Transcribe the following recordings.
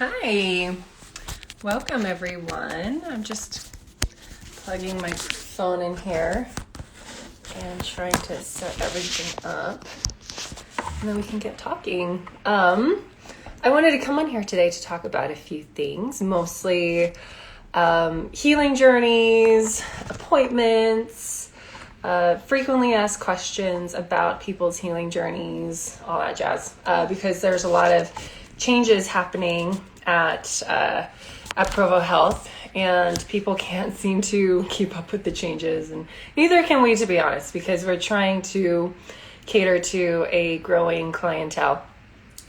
Hi, welcome everyone. I'm just plugging my phone in here and trying to set everything up, and then we can get talking. I wanted to come on here today to talk about a few things, mostly healing journeys, appointments, frequently asked questions about people's healing journeys, all that jazz, because there's a lot of changes happening at Provo Health, and people can't seem to keep up with the changes, and neither can we, to be honest, because we're trying to cater to a growing clientele.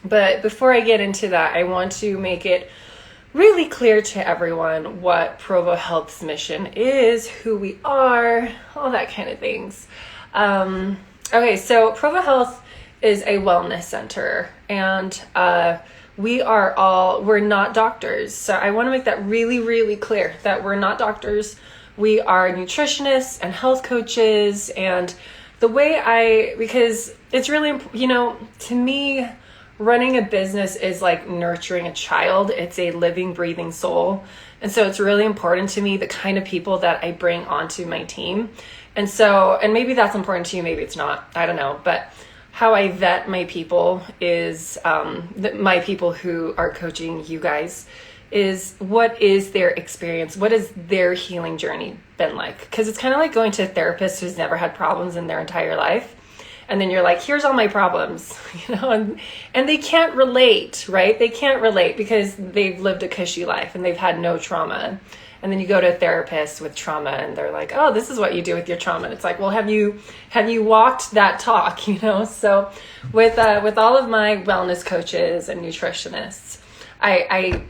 But before I get into that, I want to make it really clear to everyone what Provo Health's mission is, who we are, all that kind of things. Okay, so Provo Health is a wellness center, and we're not doctors. So I want to make that really, really clear that we're not doctors. We are nutritionists and health coaches. And because it's really, to me, running a business is like nurturing a child. It's a living, breathing soul. And so it's really important to me, the kind of people that I bring onto my team. And maybe that's important to you, maybe it's not, I don't know. But how I vet my people is, my people who are coaching you guys, is what is their experience? What has their healing journey been like? Because it's kind of like going to a therapist who's never had problems in their entire life. And then you're like, here's all my problems, and they can't relate, right? They can't relate because they've lived a cushy life and they've had no trauma. And then you go to a therapist with trauma and they're like, oh, this is what you do with your trauma. And it's like, well, have you walked that talk, So with all of my wellness coaches and nutritionists, I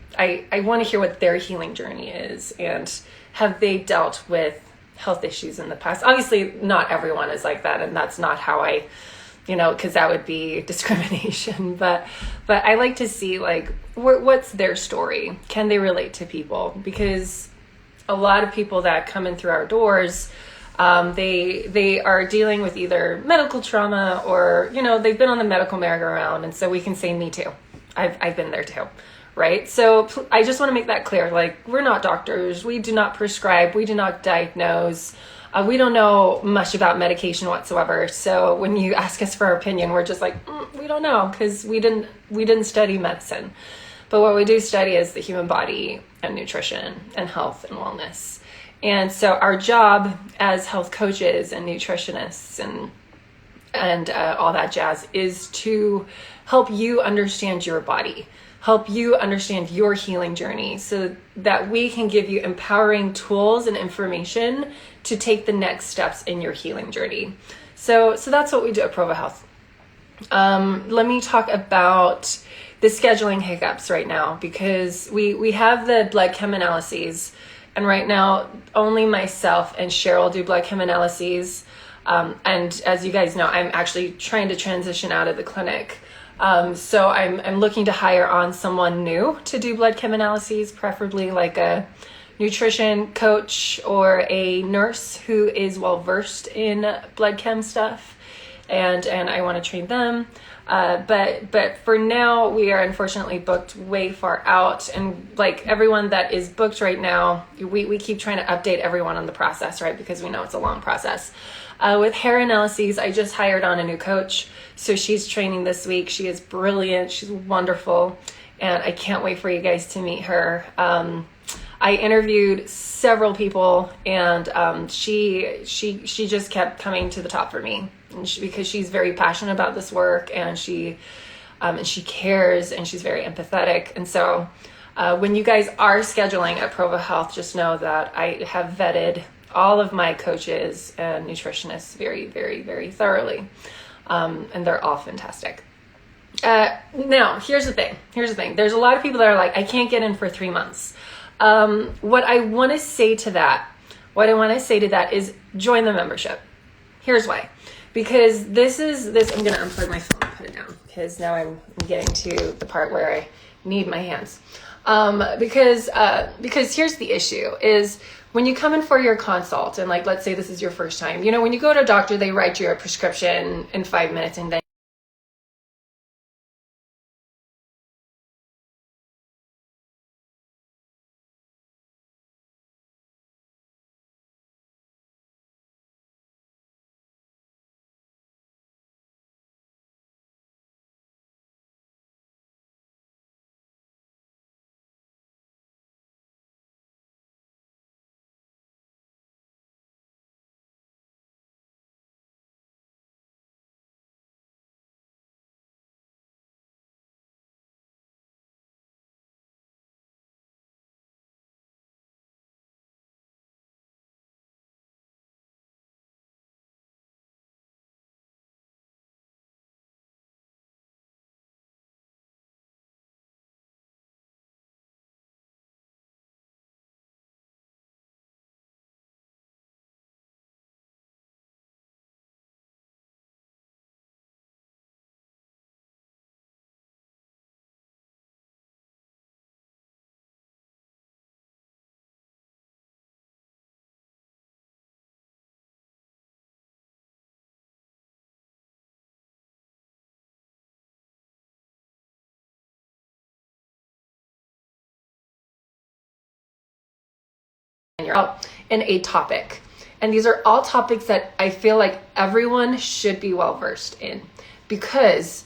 want to hear what their healing journey is, and have they dealt with health issues in the past. Obviously, not everyone is like that, and that's not how I, because that would be discrimination. But I like to see what's their story. Can they relate to people? Because a lot of people that come in through our doors, they are dealing with either medical trauma or they've been on the medical merry-go-round, and so we can say, me too. I've been there too. Right? So I just want to make that clear. We're not doctors. We do not prescribe. We do not diagnose. We don't know much about medication whatsoever. So when you ask us for our opinion, we're just like, we don't know, because we didn't study medicine. But what we do study is the human body and nutrition and health and wellness. And so our job as health coaches and nutritionists and all that jazz is to help you understand your body, help you understand your healing journey, so that we can give you empowering tools and information to take the next steps in your healing journey. So that's what we do at Provo Health. Let me talk about the scheduling hiccups right now, because we have the blood chem analyses, and right now only myself and Cheryl do blood chem analyses. And as you guys know, I'm actually trying to transition out of the clinic. So I'm looking to hire on someone new to do blood chem analyses, preferably like a nutrition coach or a nurse who is well versed in blood chem stuff, and I want to train them. But for now, we are unfortunately booked way far out, and everyone that is booked right now, we keep trying to update everyone on the process, right? Because we know it's a long process. With hair analyses, I just hired on a new coach. So she's training this week. She is brilliant. She's wonderful. And I can't wait for you guys to meet her. I interviewed several people, and she just kept coming to the top for me, because she's very passionate about this work, and she cares, and she's very empathetic. And so when you guys are scheduling at Provo Health, just know that I have vetted all of my coaches and nutritionists very, very, very thoroughly. And they're all fantastic. Now, here's the thing. There's a lot of people that are like, I can't get in for 3 months. What I want to say to that is join the membership. Here's why. Because I'm going to unplug my phone and put it down, because now I'm getting to the part where I need my hands. Because here's the issue is, when you come in for your consult, and let's say this is your first time, when you go to a doctor, they write you a prescription in 5 minutes, and then you're out in a topic. And these are all topics that I feel like everyone should be well versed in, because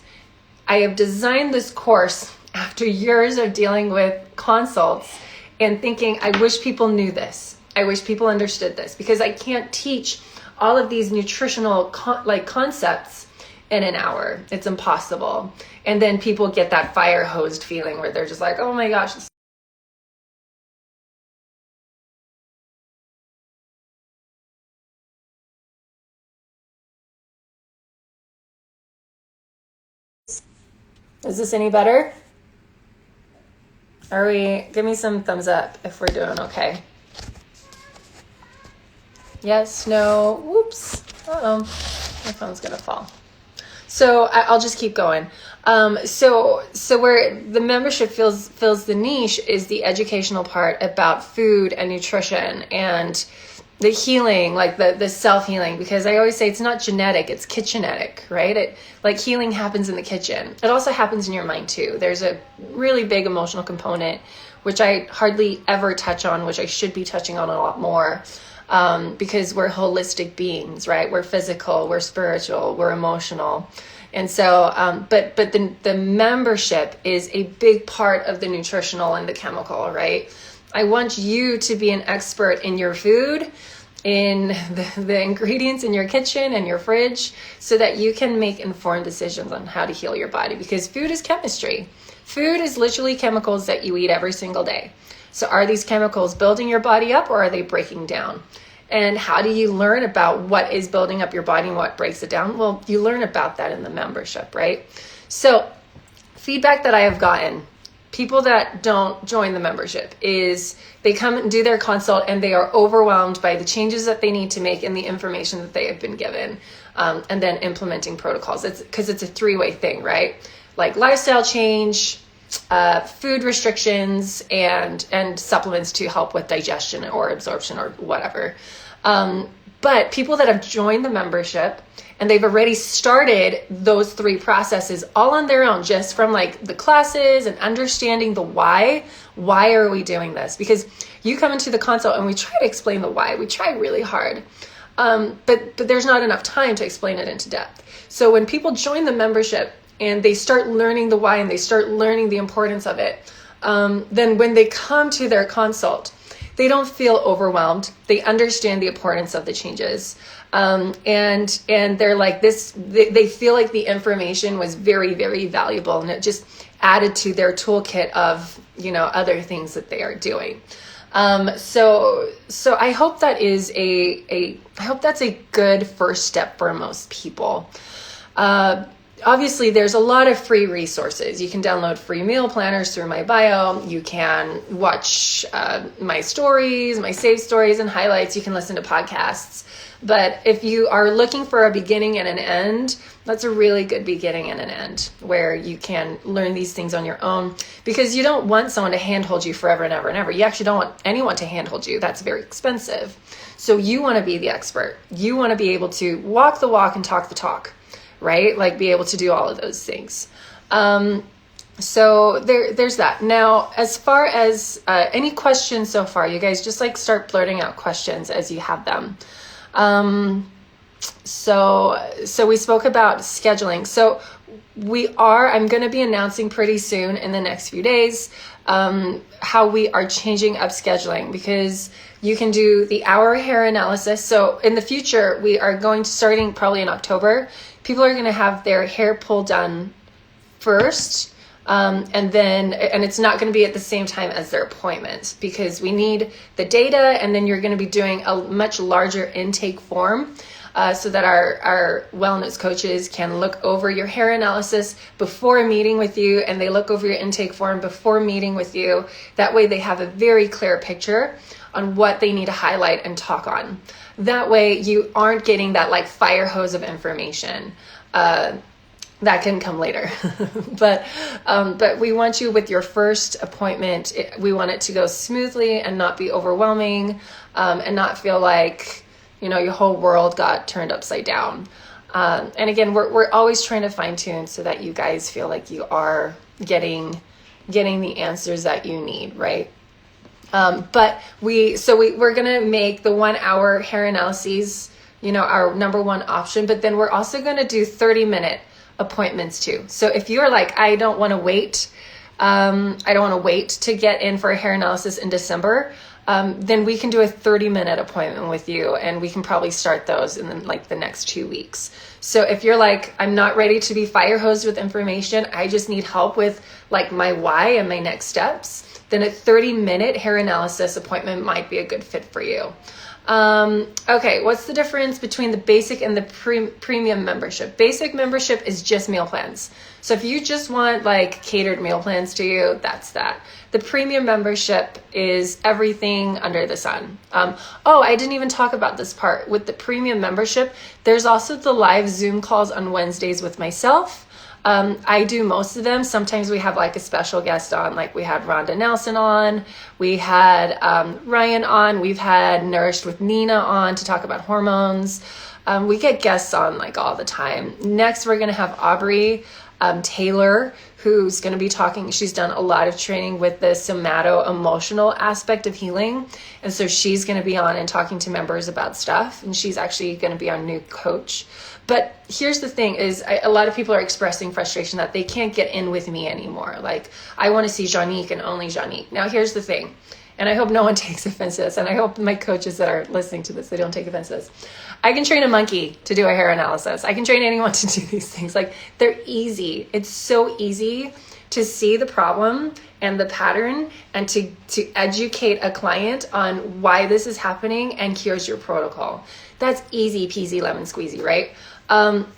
I have designed this course after years of dealing with consults and thinking, I wish people knew this. I wish people understood this, because I can't teach all of these nutritional concepts in an hour. It's impossible. And then people get that fire hosed feeling where they're just like, oh my gosh. Is this any better? Give me some thumbs up if we're doing okay. Yes, no, whoops. Uh-oh, my phone's gonna fall. So I'll just keep going. So where the membership fills the niche is the educational part about food and nutrition and the healing, like the self-healing, because I always say it's not genetic, it's kitchenetic, right? Like healing happens in the kitchen. It also happens in your mind too. There's a really big emotional component, which I hardly ever touch on, which I should be touching on a lot more, because we're holistic beings, right? We're physical, we're spiritual, we're emotional. And so, but the membership is a big part of the nutritional and the chemical, right? I want you to be an expert in your food, in the ingredients in your kitchen and your fridge, so that you can make informed decisions on how to heal your body, because food is chemistry. Food is literally chemicals that you eat every single day. So are these chemicals building your body up, or are they breaking down? And how do you learn about what is building up your body and what breaks it down? Well, you learn about that in the membership, right? So feedback that I have gotten, people that don't join the membership, is they come and do their consult and they are overwhelmed by the changes that they need to make and the information that they have been given, and then implementing protocols. It's because it's a three-way thing, right? Like lifestyle change, food restrictions, and supplements to help with digestion or absorption or whatever. But people that have joined the membership and they've already started those three processes all on their own, just from like the classes and understanding the why are we doing this? Because you come into the consult and we try to explain the why. We try really hard. But there's not enough time to explain it into depth. So when people join the membership and they start learning the why and they start learning the importance of it, then when they come to their consult, they don't feel overwhelmed. They understand the importance of the changes. And they're like this, they feel like the information was very, very valuable, and it just added to their toolkit of, other things that they are doing. So I hope that is I hope that's a good first step for most people. Obviously, there's a lot of free resources. You can download free meal planners through my bio. You can watch my stories, my saved stories and highlights. You can listen to podcasts. But if you are looking for a beginning and an end, that's a really good beginning and an end, where you can learn these things on your own, because you don't want someone to handhold you forever and ever and ever. You actually don't want anyone to handhold you. That's very expensive. So you want to be the expert. You want to be able to walk the walk and talk the talk, right? Like be able to do all of those things. So there's that. Now, as far as any questions so far, you guys just like start blurting out questions as you have them. So we spoke about scheduling. So I'm going to be announcing pretty soon in the next few days, how we are changing up scheduling, because you can do the hour hair analysis. So in the future, we are going to, starting probably in October, people are going to have their hair pull done first. And it's not going to be at the same time as their appointment, because we need the data, and then you're going to be doing a much larger intake form, so that our wellness coaches can look over your hair analysis before meeting with you, and they look over your intake form before meeting with you. That way they have a very clear picture on what they need to highlight and talk on. That way you aren't getting that like fire hose of information. That can come later. But we want you with your first appointment. We want it to go smoothly and not be overwhelming, and not feel like, your whole world got turned upside down. And again, we're always trying to fine tune so that you guys feel like you are getting the answers that you need, right? But we're going to make the 1 hour hair analyses, our number one option, but then we're also going to do 30-minute appointments too. So if you're like, I don't want to wait to get in for a hair analysis in December, then we can do a 30-minute appointment with you, and we can probably start those in the next 2 weeks. So if you're like, I'm not ready to be fire hosed with information, I just need help with like my why and my next steps, then a 30-minute hair analysis appointment might be a good fit for you. Okay, what's the difference between the basic and the premium membership? Basic membership is just meal plans. So if you just want like catered meal plans to you, that's that. The premium membership is everything under the sun. I didn't even talk about this part. With the premium membership, there's also the live Zoom calls on Wednesdays with myself. I do most of them. Sometimes we have like a special guest on, like we had Rhonda Nelson on, we had Ryan on, we've had Nourished with Nina on to talk about hormones. We get guests on like all the time. Next, we're going to have Aubrey Taylor, who's going to be talking. She's done a lot of training with the somato-emotional aspect of healing. And so she's going to be on and talking to members about stuff. And she's actually going to be our new coach. But here's the thing is a lot of people are expressing frustration that they can't get in with me anymore. Like, I want to see Janique and only Janique. Now, here's the thing. And I hope no one takes offense to this. And I hope my coaches that are listening to this, they don't take offense to this. I can train a monkey to do a hair analysis. I can train anyone to do these things. Like, they're easy. It's so easy to see the problem and the pattern and to educate a client on why this is happening, and here's your protocol. That's easy peasy lemon squeezy, right?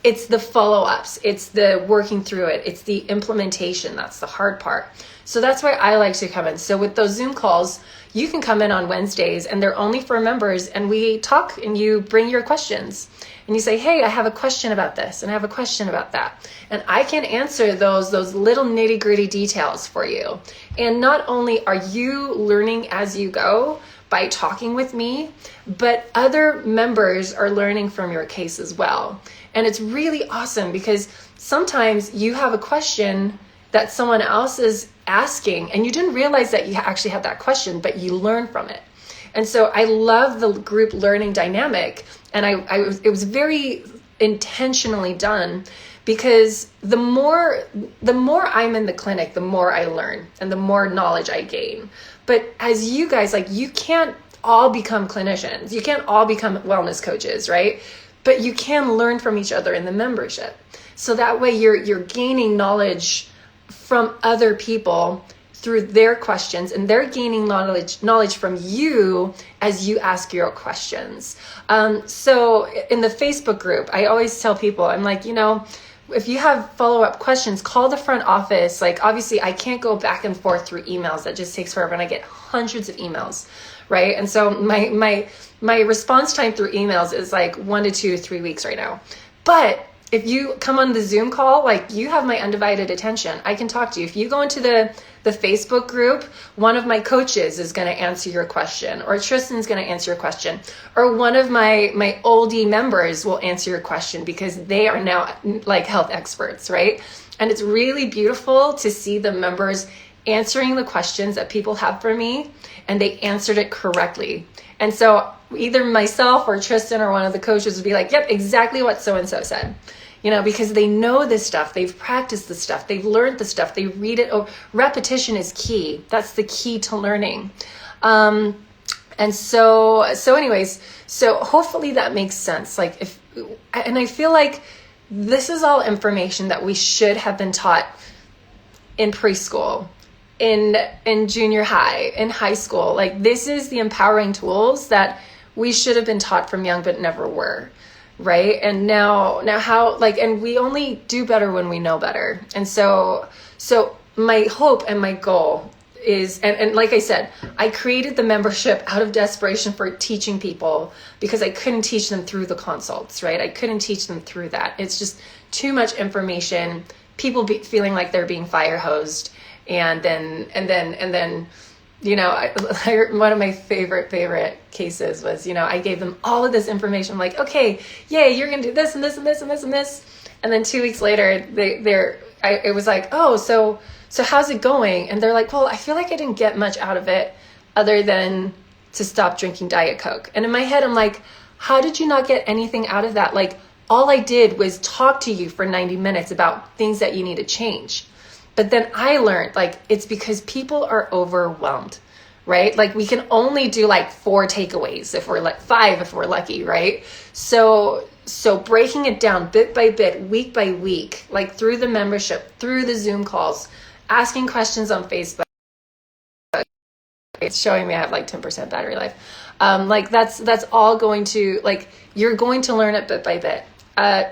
It's the follow-ups. It's the working through it. It's the implementation. That's the hard part. So that's why I like to come in. So with those Zoom calls, you can come in on Wednesdays, and they're only for members, and we talk, and you bring your questions and you say, hey, I have a question about this and I have a question about that. And I can answer those little nitty gritty details for you. And not only are you learning as you go by talking with me, but other members are learning from your case as well. And it's really awesome because sometimes you have a question that someone else is asking and you didn't realize that you actually had that question, but you learn from it. And so I love the group learning dynamic. And it was very intentionally done because the more I'm in the clinic, the more I learn and the more knowledge I gain. But as you guys, like, you can't all become clinicians. You can't all become wellness coaches, right? But you can learn from each other in the membership. So that way you're gaining knowledge from other people through their questions, and they're gaining knowledge from you as you ask your questions. So in the Facebook group, I always tell people, I'm like, if you have follow-up questions, call the front office. Like, obviously I can't go back and forth through emails. That just takes forever, and I get hundreds of emails, right? And so my response time through emails is like 1 to 2 to 3 weeks right now. But if you come on the Zoom call, like, you have my undivided attention. I can talk to you. If you go into the Facebook group, one of my coaches is going to answer your question, or Tristan's going to answer your question, or one of my oldie members will answer your question because they are now like health experts, right? And it's really beautiful to see the members answering the questions that people have for me, and they answered it correctly. And so either myself or Tristan or one of the coaches would be like, yep, exactly what so-and-so said. Because they know this stuff, they've practiced this stuff, they've learned the stuff, they read it. Repetition is key. That's the key to learning. And so anyways, so hopefully that makes sense. And I feel like this is all information that we should have been taught in preschool, in junior high, in high school. Like, this is the empowering tools that we should have been taught from young, but never were. Right. And now how, and we only do better when we know better. And so my hope and my goal is, and like I said, I created the membership out of desperation for teaching people because I couldn't teach them through the consults, right? I couldn't teach them through that. It's just too much information, people feeling like they're being fire hosed. And then, one of my favorite cases was, I gave them all of this information. I'm like, okay, yay, you're going to do this and this and this and this and this. And then 2 weeks later, it was like, oh, so how's it going? And they're like, well, I feel like I didn't get much out of it. other than to stop drinking Diet Coke. And in my head, I'm like, how did you not get anything out of that? Like, all I did was talk to you for 90 minutes about things that you need to change. But then I learned, like, it's because people are overwhelmed, right? Like, we can only do like 4 takeaways if we're like 5 if we're lucky, right? So breaking it down bit by bit, week by week, like through the membership, through the Zoom calls, asking questions on Facebook. It's showing me I have like 10% battery life. Like that's all going to, like, you're going to learn it bit by bit.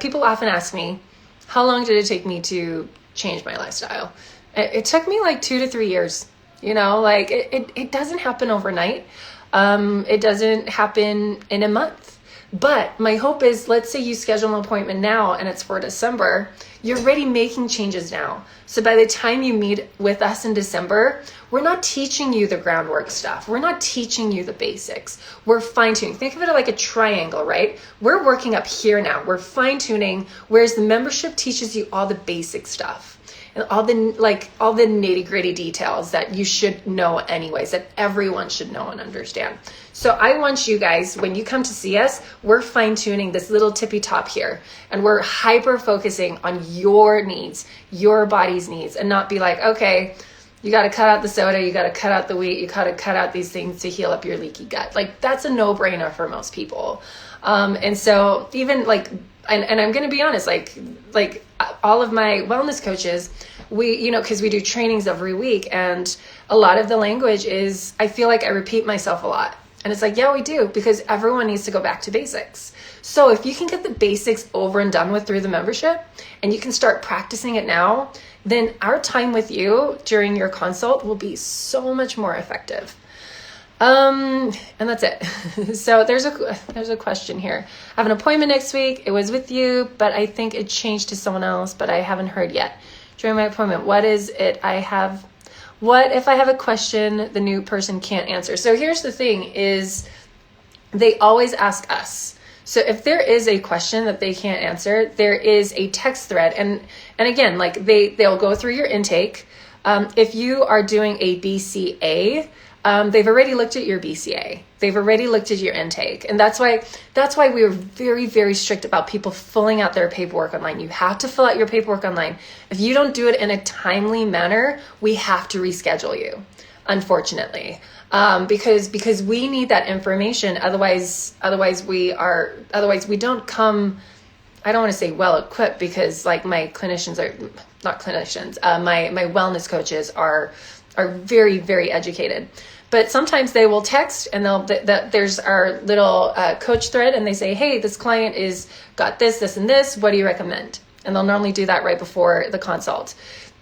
People often ask me, how long did it take me to change my lifestyle? It took me like 2 to 3 years, you know, like it doesn't happen overnight. It doesn't happen in a month. But my hope is, let's say you schedule an appointment now and it's for December, you're already making changes now. So by the time you meet with us in December, we're not teaching you the groundwork stuff. We're not teaching you the basics. We're fine-tuning. Think of it like a triangle, right? We're working up here now. We're fine-tuning, whereas the membership teaches you all the basic stuff. And all the nitty-gritty details that you should know anyways, that everyone should know and understand. So I want you guys, when you come to see us, we're fine-tuning this little tippy top here, and we're hyper-focusing on your needs, your body's needs, and not be like, okay, you got to cut out the soda, you got to cut out the wheat, you got to cut out these things to heal up your leaky gut. Like, that's a no-brainer for most people. And so even like, and I'm going to be honest, like all of my wellness coaches, we, you know, because we do trainings every week, and a lot of the language is, I feel like I repeat myself a lot. And it's like, yeah, we do, because everyone needs to go back to basics. So if you can get the basics over and done with through the membership, and you can start practicing it now, then our time with you during your consult will be so much more effective. And that's it. So there's a question here. I have an appointment next week. It was with you, but I think it changed to someone else, but I haven't heard yet. During my appointment, what is it I have? What if I have a question the new person can't answer? So here's the thing is, they always ask us. So if there is a question that they can't answer, there is a text thread. And again, like they'll go through your intake. If you are doing a BCA, they've already looked at your BCA. They've already looked at your intake. And that's why we were very, very strict about people filling out their paperwork online. You have to fill out your paperwork online. If you don't do it in a timely manner, we have to reschedule you, unfortunately. Because we need that information. Otherwise we don't come, I don't want to say well equipped, because like my clinicians are not clinicians. My wellness coaches are very, very educated. But sometimes they will text, and there's our little coach thread, and they say, hey, this client is got this, and this. What do you recommend? And they'll normally do that right before the consult.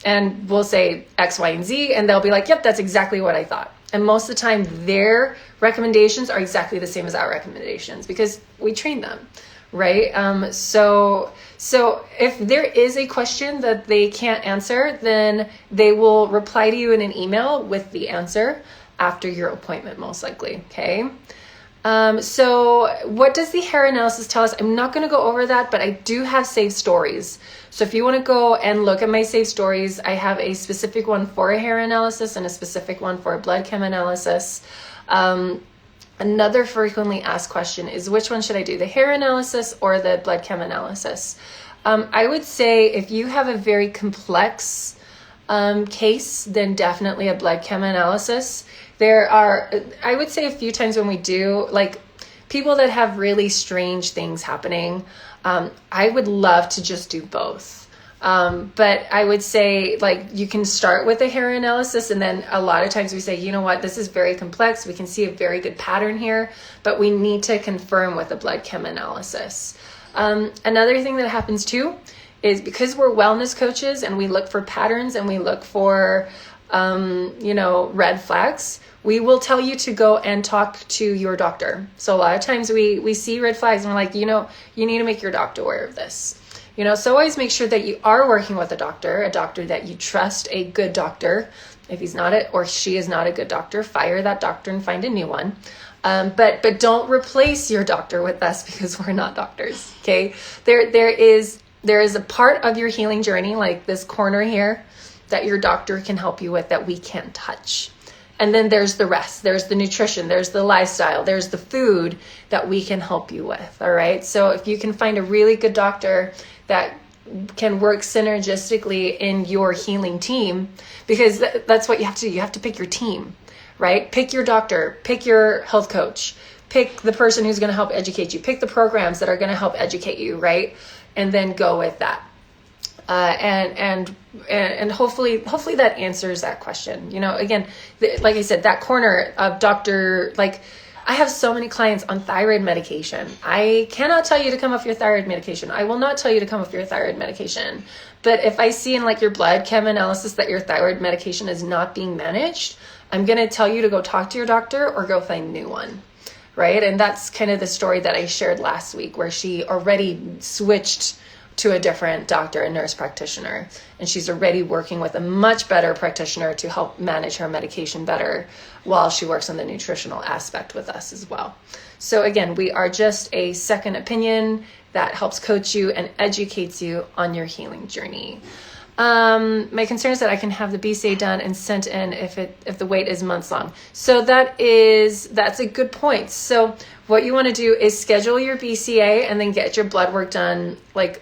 And we'll say X, Y, and Z, and they'll be like, yep, that's exactly what I thought. And most of the time, their recommendations are exactly the same as our recommendations, because we train them, right? So if there is a question that they can't answer, then they will reply to you in an email with the answer after your appointment, most likely. Okay. So what does the hair analysis tell us? I'm not going to go over that, but I do have saved stories. So if you want to go and look at my saved stories, I have a specific one for a hair analysis and a specific one for a blood chem analysis. Another frequently asked question is, which one should I do, the hair analysis or the blood chem analysis? I would say if you have a very complex case, then definitely a blood chem analysis. There are, I would say a few times when we do, like people that have really strange things happening, I would love to just do both. But I would say like you can start with a hair analysis, and then a lot of times we say, you know what, this is very complex. We can see a very good pattern here, but we need to confirm with a blood chem analysis. Another thing that happens too is because we're wellness coaches and we look for patterns and we look for, red flags, we will tell you to go and talk to your doctor. So a lot of times we see red flags and we're like, you need to make your doctor aware of this. So always make sure that you are working with a doctor that you trust, a good doctor. If he's not or she is not a good doctor, fire that doctor and find a new one. But don't replace your doctor with us, because we're not doctors. Okay. There is a part of your healing journey, like this corner here, that your doctor can help you with that we can't touch. And then there's the rest. There's the nutrition, there's the lifestyle, there's the food that we can help you with. All right. So if you can find a really good doctor that can work synergistically in your healing team, because that's what you have to do. You have to pick your team, right? Pick your doctor, pick your health coach, pick the person who's going to help educate you, pick the programs that are going to help educate you, right? And then go with that. And hopefully that answers that question. You know, again, like I said, that corner of doctor, like I have so many clients on thyroid medication. I cannot tell you to come off your thyroid medication. I will not tell you to come off your thyroid medication. But if I see in like your blood chem analysis that your thyroid medication is not being managed, I'm going to tell you to go talk to your doctor or go find a new one. Right. And that's kind of the story that I shared last week, where she already switched to a different doctor, a nurse practitioner, and she's already working with a much better practitioner to help manage her medication better while she works on the nutritional aspect with us as well. So again, we are just a second opinion that helps coach you and educates you on your healing journey. My concern is that I can have the BCA done and sent in if the wait is months long. So that's a good point. So what you want to do is schedule your BCA and then get your blood work done like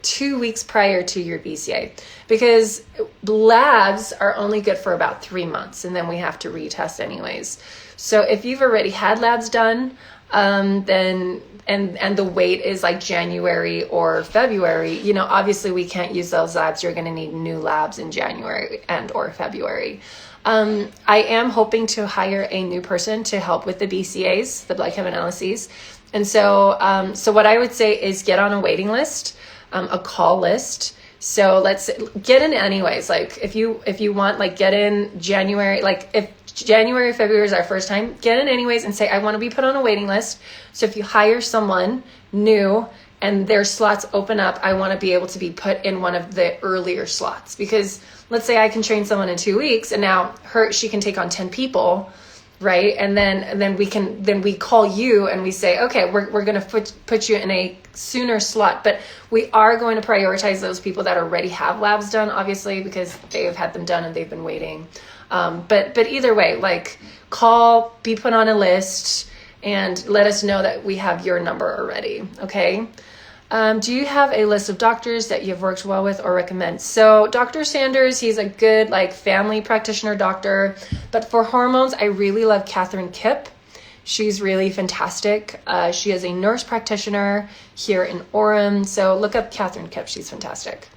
2 weeks prior to your BCA, because labs are only good for about 3 months and then we have to retest anyways. So if you've already had labs done, then and the wait is like January or February, you know, obviously we can't use those labs. You're going to need new labs in January and or February. I am hoping to hire a new person to help with the BCAs, the blood chem analyses. And so what I would say is get on a waiting list, a call list. So let's get in anyways. Like if you want, like get in January, like if January or February is our first time, get in anyways and say, I want to be put on a waiting list. So if you hire someone new and their slots open up, I want to be able to be put in one of the earlier slots, because let's say I can train someone in 2 weeks and now she can take on 10 people. Right. And then we call you and we say, okay, we're going to put you in a sooner slot, but we are going to prioritize those people that already have labs done, obviously, because they have had them done and they've been waiting. But either way, like call, be put on a list, and let us know that we have your number already. Okay. Do you have a list of doctors that you've worked well with or recommend? So Dr. Sanders, he's a good like family practitioner doctor, but for hormones, I really love Catherine Kipp. She's really fantastic. She is a nurse practitioner here in Orem. So look up Catherine Kipp. She's fantastic.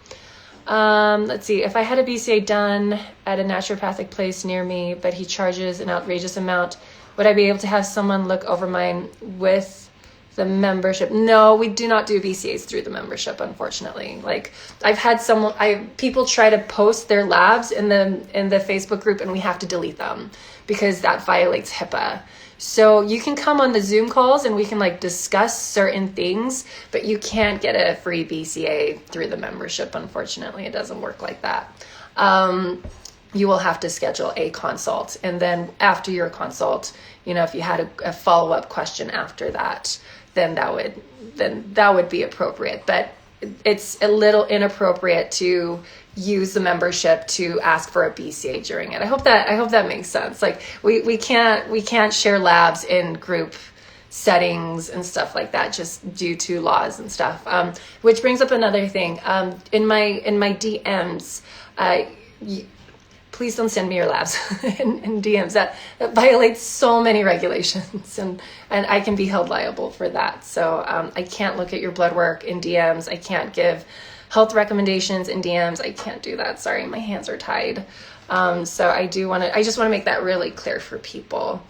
Let's see. If I had a BCA done at a naturopathic place near me, but he charges an outrageous amount, would I be able to have someone look over mine with the membership? No, we do not do BCAs through the membership, unfortunately. Like I've had people try to post their labs in the Facebook group and we have to delete them because that violates HIPAA. So you can come on the Zoom calls and we can like discuss certain things, but you can't get a free BCA through the membership. Unfortunately, it doesn't work like that. You will have to schedule a consult. And then after your consult, you know, if you had a follow-up question after that, then that would be appropriate. But it's a little inappropriate to use the membership to ask for a BCA during it. I hope that makes sense. Like we can't share labs in group settings and stuff like that just due to laws and stuff. Which brings up another thing. In my DMs, please don't send me your labs in DMs. That violates so many regulations, and I can be held liable for that. So I can't look at your blood work in DMs. I can't give health recommendations in DMs. I can't do that. Sorry, my hands are tied. So I just want to make that really clear for people.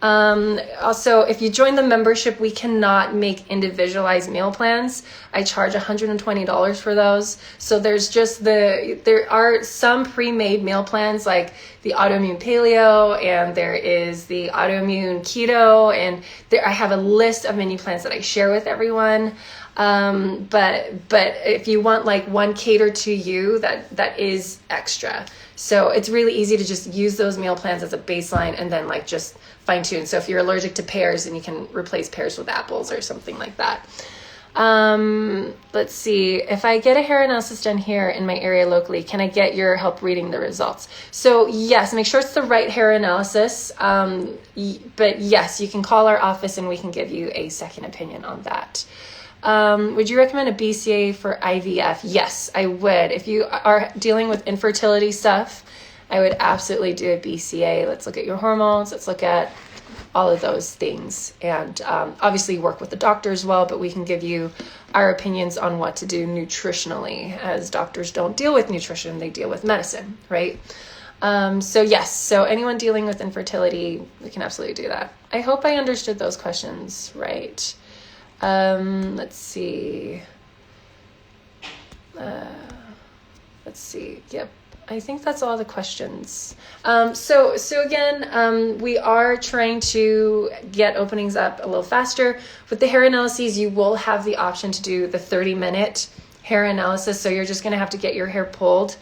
Also, if you join the membership, we cannot make individualized meal plans. I charge $120 for those. So there are some pre-made meal plans like the autoimmune paleo, and there is the autoimmune keto, and I have a list of menu plans that I share with everyone. But if you want like one catered to you, that is extra. So it's really easy to just use those meal plans as a baseline and then like just fine tune. So if you're allergic to pears, then you can replace pears with apples or something like that. Let's see. If I get a hair analysis done here in my area locally, can I get your help reading the results? So yes, make sure it's the right hair analysis. But yes, you can call our office and we can give you a second opinion on that. Would you recommend a BCA for IVF? Yes, I would. If you are dealing with infertility stuff, I would absolutely do a BCA. Let's look at your hormones. Let's look at all of those things, and obviously work with the doctor as well, but we can give you our opinions on what to do nutritionally, as doctors don't deal with nutrition, they deal with medicine, right? So yes, so anyone dealing with infertility, we can absolutely do that. I hope I understood those questions right. Let's see. Yep. I think that's all the questions. So again, we are trying to get openings up a little faster. With the hair analyses, you will have the option to do the 30-minute hair analysis. So you're just going to have to get your hair pulled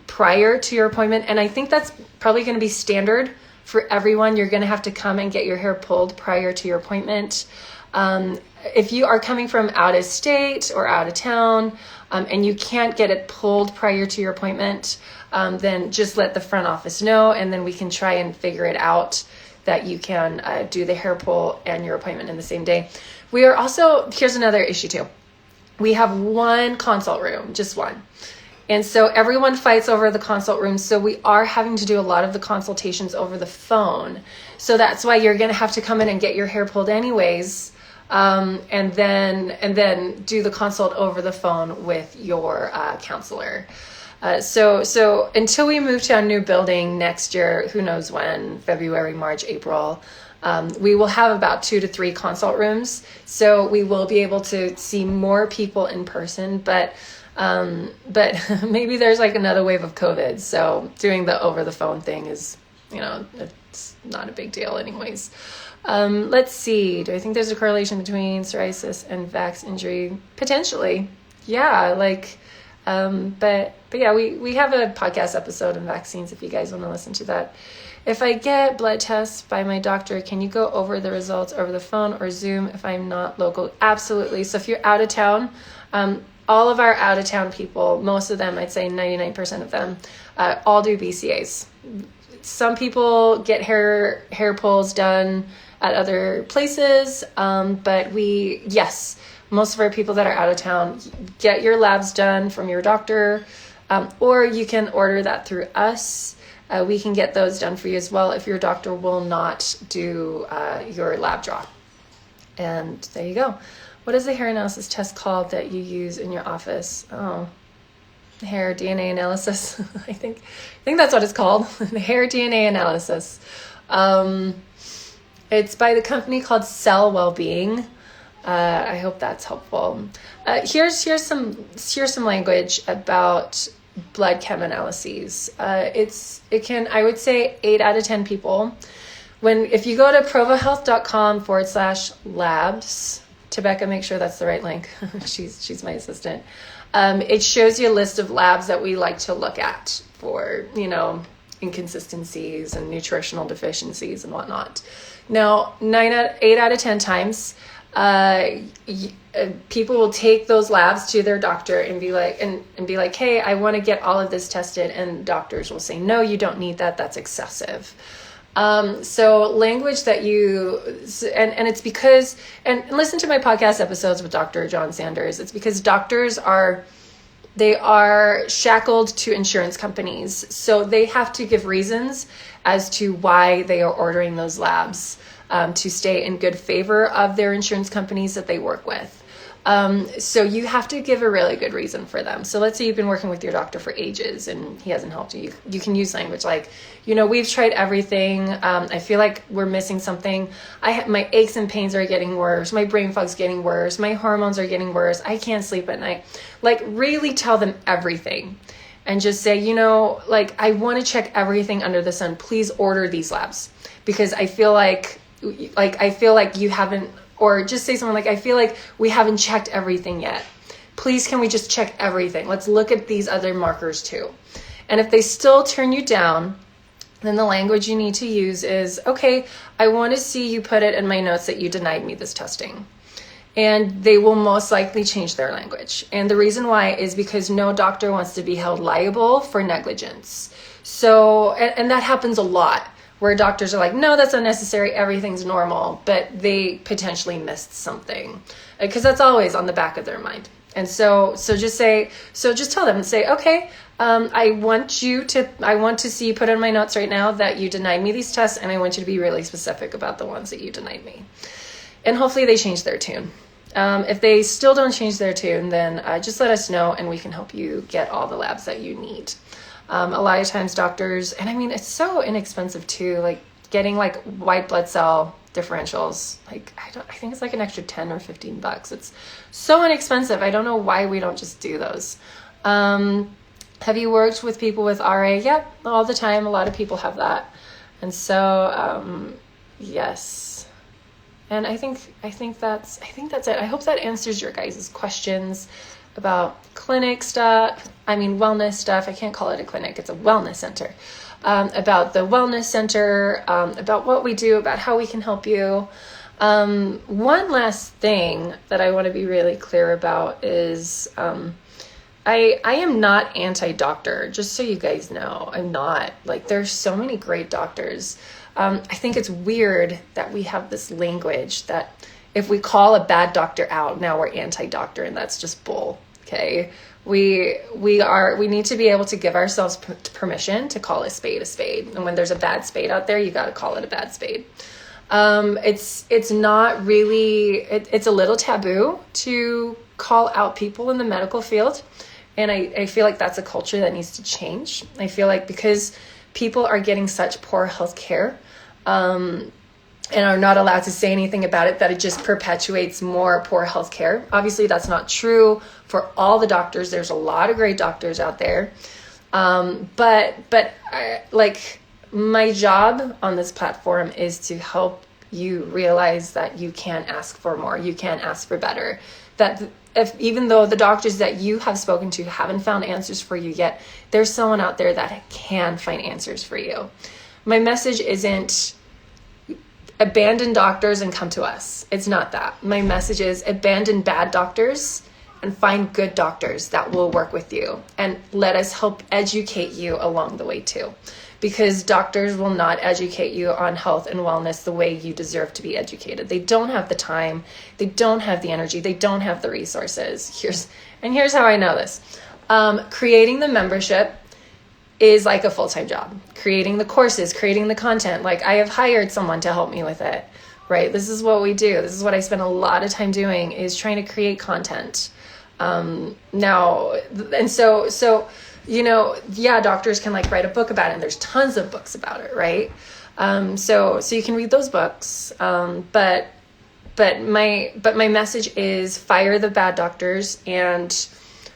prior to your appointment. And I think that's probably going to be standard for everyone. You're going to have to come and get your hair pulled prior to your appointment. If you are coming from out of state or out of town, and you can't get it pulled prior to your appointment, then just let the front office know, and then we can try and figure it out that you can do the hair pull and your appointment in the same day. We are also, here's another issue too. We have one consult room, just one. And so everyone fights over the consult room. So we are having to do a lot of the consultations over the phone. So that's why you're going to have to come in and get your hair pulled anyways. And then do the consult over the phone with your counselor. So until we move to a new building next year, who knows when, February, March, April, we will have about 2 to 3 consult rooms. So we will be able to see more people in person, but maybe there's like another wave of COVID. So doing the over the phone thing is, it's not a big deal anyways. Let's see. Do I think there's a correlation between psoriasis and vax injury? Potentially. Yeah. But yeah, we have a podcast episode on vaccines if you guys want to listen to that. If I get blood tests by my doctor, can you go over the results over the phone or Zoom if I'm not local? Absolutely. So if you're out of town, all of our out of town people, most of them, I'd say 99% of them, all do BCAs. Some people get hair pulls done at other places, but most of our people that are out of town, get your labs done from your doctor, or you can order that through us. We can get those done for you as well if your doctor will not do your lab draw. And there you go. What is the hair analysis test called that you use in your office? Oh, hair DNA analysis. I think that's what it's called. The hair DNA analysis. It's by the company called Cell Wellbeing. I hope that's helpful. Here's some language about blood chem analyses. It can, I would say 8 out of 10 people. If you go to provohealth.com/labs, Tebecca, make sure that's the right link. She's my assistant. It shows you a list of labs that we like to look at for, inconsistencies and nutritional deficiencies and whatnot. Now, 8 out of 10 times, people will take those labs to their doctor and be like, hey, I want to get all of this tested. And doctors will say, no, you don't need that. That's excessive. So language that and it's because, and listen to my podcast episodes with Dr. John Sanders. It's because doctors are shackled to insurance companies. So they have to give reasons as to why they are ordering those labs, to stay in good favor of their insurance companies that they work with. So you have to give a really good reason for them. So let's say you've been working with your doctor for ages and he hasn't helped you. You can use language like, we've tried everything. I feel like we're missing something. My aches and pains are getting worse. My brain fog's getting worse. My hormones are getting worse. I can't sleep at night. Really tell them everything and just say, I want to check everything under the sun. Please order these labs because I feel like you haven't. Or just say something like, I feel like we haven't checked everything yet. Please, can we just check everything? Let's look at these other markers too. And if they still turn you down, then the language you need to use is, okay, I want to see you put it in my notes that you denied me this testing. and they will most likely change their language. And the reason why is because no doctor wants to be held liable for negligence. So, and that happens a lot, where doctors are like, no, that's unnecessary, everything's normal, but they potentially missed something, because that's always on the back of their mind. And so just tell them and say, okay, I want to see you put in my notes right now that you denied me these tests, and I want you to be really specific about the ones that you denied me. And hopefully they change their tune. If they still don't change their tune, then just let us know, and we can help you get all the labs that you need. A lot of times doctors, and I mean, it's so inexpensive too, like getting like white blood cell differentials, like I think it's like an extra 10 or 15 bucks. It's so inexpensive. I don't know why we don't just do those. Have you worked with people with RA? Yep, all the time. A lot of people have that. And so, yes. And I think that's it. I hope that answers your guys' questions about clinic stuff. I mean, wellness stuff. I can't call it a clinic. It's a wellness center. About the wellness center, about what we do, about how we can help you. One last thing that I want to be really clear about is I am not anti-doctor, just so you guys know. I'm not. Like, there's so many great doctors. I think it's weird that we have this language that if we call a bad doctor out, now we're anti-doctor, and that's just bull, okay? We need to be able to give ourselves permission to call a spade a spade. And when there's a bad spade out there, you got to call it a bad spade. It's not really, it's a little taboo to call out people in the medical field. And I feel like that's a culture that needs to change. I feel like because people are getting such poor health care, and are not allowed to say anything about it, that it just perpetuates more poor health care. Obviously, that's not true for all the doctors. There's a lot of great doctors out there. But my job on this platform is to help you realize that you can ask for more. You can ask for better. That even though the doctors that you have spoken to haven't found answers for you yet, there's someone out there that can find answers for you. My message isn't abandon doctors and come to us. It's not that. My message is abandon bad doctors and find good doctors that will work with you, and let us help educate you along the way too. Because doctors will not educate you on health and wellness the way you deserve to be educated. They don't have the time, they don't have the energy, they don't have the resources. Here's how I know this. Creating the membership is like a full-time job. Creating the courses, creating the content. Like, I have hired someone to help me with it, right? This is what we do. This is what I spend a lot of time doing, is trying to create content. Now, and so, you know, yeah, doctors can like write a book about it, and there's tons of books about it, right? So you can read those books. But my message is fire the bad doctors and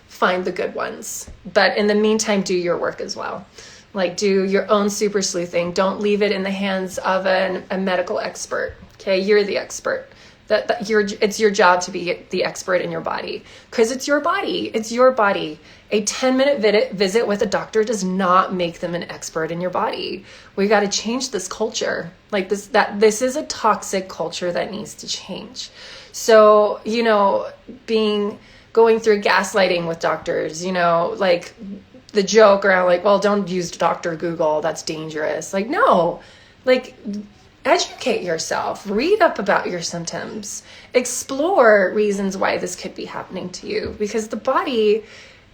find the good ones. But in the meantime, do your work as well. Like, do your own super sleuthing. Don't leave it in the hands of a medical expert. Okay, you're the expert. It's your job to be the expert in your body, because it's your body. It's your body. A 10-minute visit with a doctor does not make them an expert in your body. We got to change this culture. Like this is a toxic culture that needs to change. So, you know, going through gaslighting with doctors, you know, like the joke around like, well, don't use Dr. Google, that's dangerous. Like, no, like, educate yourself, read up about your symptoms, explore reasons why this could be happening to you, because the body,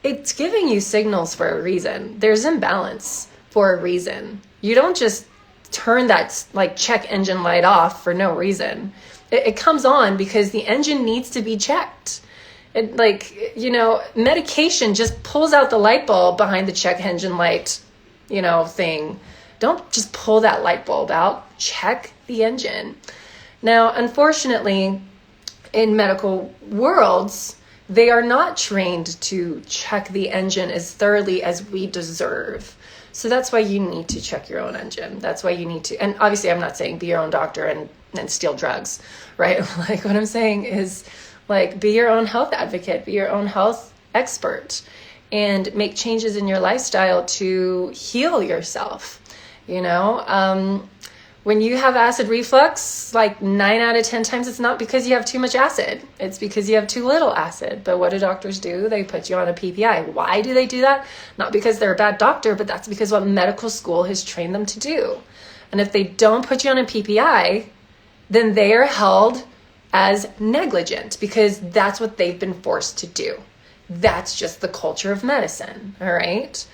it's giving you signals for a reason. There's imbalance for a reason. You don't just turn that like check engine light off for no reason. It comes on because the engine needs to be checked. It, like, you know, medication just pulls out the light bulb behind the check engine light, you know, thing. Don't just pull that light bulb out. Check the engine. Now, unfortunately, in medical worlds, they are not trained to check the engine as thoroughly as we deserve. So that's why you need to check your own engine. That's why you need to, and obviously I'm not saying be your own doctor and steal drugs, right? Like, what I'm saying is, like, be your own health advocate, be your own health expert, and make changes in your lifestyle to heal yourself. You know, When you have acid reflux, like 9 out of 10 times, it's not because you have too much acid. It's because you have too little acid. But what do doctors do? They put you on a PPI. Why do they do that? Not because they're a bad doctor, but that's because what medical school has trained them to do. And if they don't put you on a PPI, then they are held as negligent because that's what they've been forced to do. That's just the culture of medicine, all right?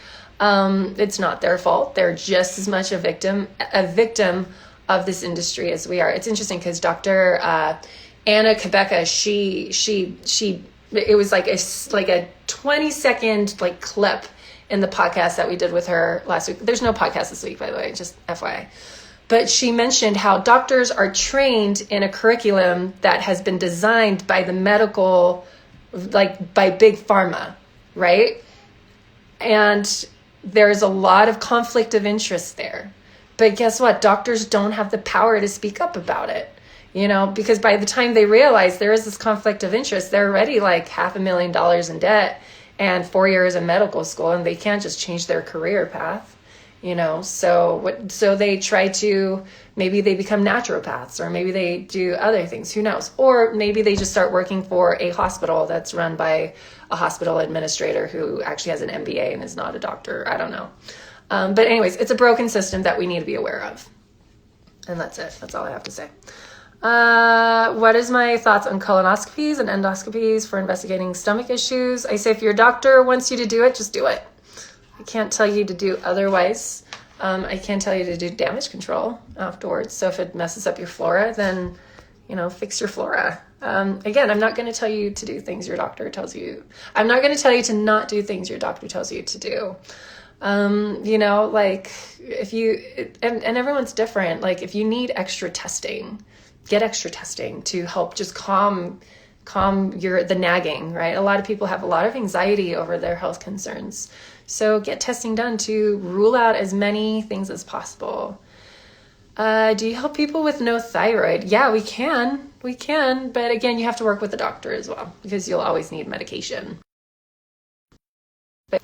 It's not their fault. They're just as much a victim of this industry as we are. It's interesting because Dr. Anna Kabeka, it was like a 20-second like clip in the podcast that we did with her last week. There's no podcast this week, by the way, just FYI. But she mentioned how doctors are trained in a curriculum that has been designed by the medical, like by big pharma, right? And there's a lot of conflict of interest there. But guess what? Doctors don't have the power to speak up about it, because by the time they realize there is this conflict of interest, they're already like $500,000 in debt and 4 years in medical school, and they can't just change their career path. So they try to, maybe they become naturopaths, or maybe they do other things, who knows? Or maybe they just start working for a hospital that's run by a hospital administrator who actually has an MBA and is not a doctor. I don't know. But anyways, it's a broken system that we need to be aware of. And that's it. That's all I have to say. What is my thoughts on colonoscopies and endoscopies for investigating stomach issues? I say if your doctor wants you to do it, just do it. I can't tell you to do otherwise. I can tell you to do damage control afterwards. So if it messes up your flora, then, fix your flora. Again, I'm not going to tell you to do things your doctor tells you. I'm not going to tell you to not do things your doctor tells you to do. Like if you, and everyone's different. Like if you need extra testing, get extra testing to help just calm the nagging, right? A lot of people have a lot of anxiety over their health concerns. So get testing done to rule out as many things as possible. Do you help people with no thyroid? Yeah, we can. But again, you have to work with the doctor as well because you'll always need medication. But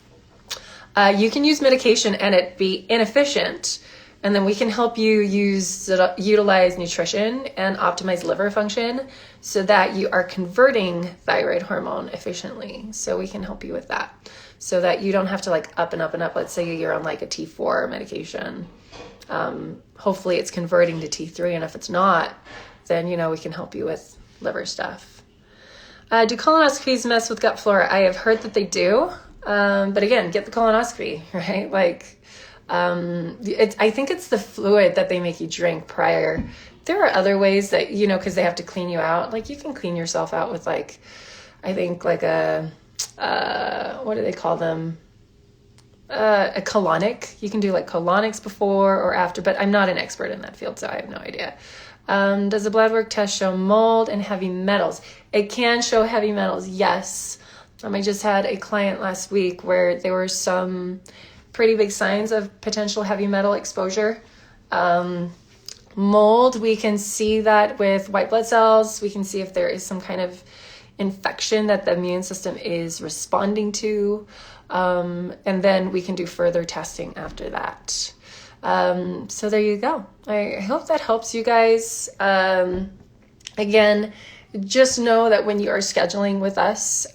you can use medication and it be inefficient. And then we can help you utilize nutrition and optimize liver function so that you are converting thyroid hormone efficiently. So we can help you with that so that you don't have to like up and up and up. Let's say you're on like a T4 medication. Hopefully it's converting to T3. And if it's not, then, we can help you with liver stuff. Do colonoscopies mess with gut flora? I have heard that they do. But again, get the colonoscopy, right? Like, I think it's the fluid that they make you drink prior. There are other ways that, because they have to clean you out. Like you can clean yourself out with like, I think like what do they call them? A colonic. You can do like colonics before or after, but I'm not an expert in that field, so I have no idea. Does the blood work test show mold and heavy metals? It can show heavy metals, yes. I just had a client last week where there were some pretty big signs of potential heavy metal exposure. Mold, we can see that with white blood cells. We can see if there is some kind of infection that the immune system is responding to. And then we can do further testing after that. So there you go. I hope that helps you guys. Again, just know that when you are scheduling with us,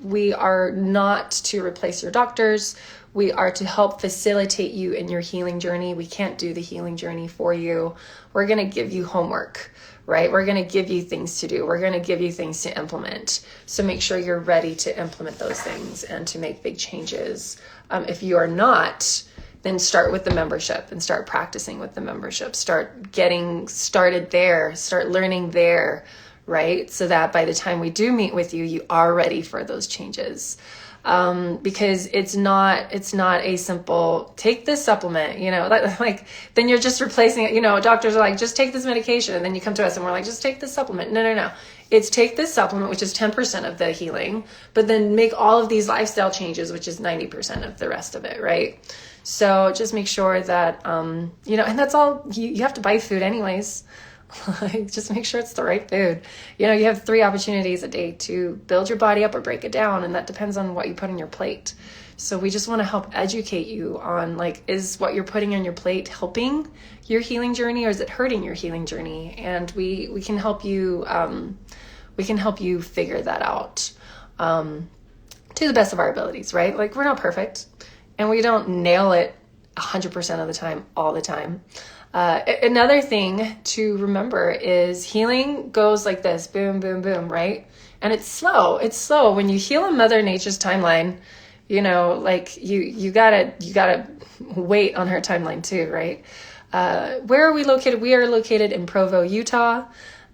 we are not to replace your doctors. We are to help facilitate you in your healing journey. We can't do the healing journey for you. We're going to give you homework, right? We're going to give you things to do. We're going to give you things to implement. So make sure you're ready to implement those things and to make big changes. If you are not, then start with the membership and start practicing with the membership. Start getting started there. Start learning there, right? So that by the time we do meet with you, you are ready for those changes. Because it's not a simple, take this supplement, then you're just replacing it. Doctors are like, just take this medication. And then you come to us and we're like, just take this supplement. No. It's take this supplement, which is 10% of the healing, but then make all of these lifestyle changes, which is 90% of the rest of it. Right. So just make sure that, and that's all you have to buy food anyways. Just make sure it's the right food. You have 3 opportunities a day to build your body up or break it down. And that depends on what you put on your plate. So we just want to help educate you on, like, is what you're putting on your plate helping your healing journey, or is it hurting your healing journey? And we can help you, figure that out, to the best of our abilities, right? Like, we're not perfect and we don't nail it 100% of the time, all the time. Another thing to remember is healing goes like this, boom, boom, boom, right? And it's slow. It's slow. When you heal in Mother Nature's timeline, you know, like you gotta wait on her timeline too, right? Where are we located? We are located in Provo, Utah,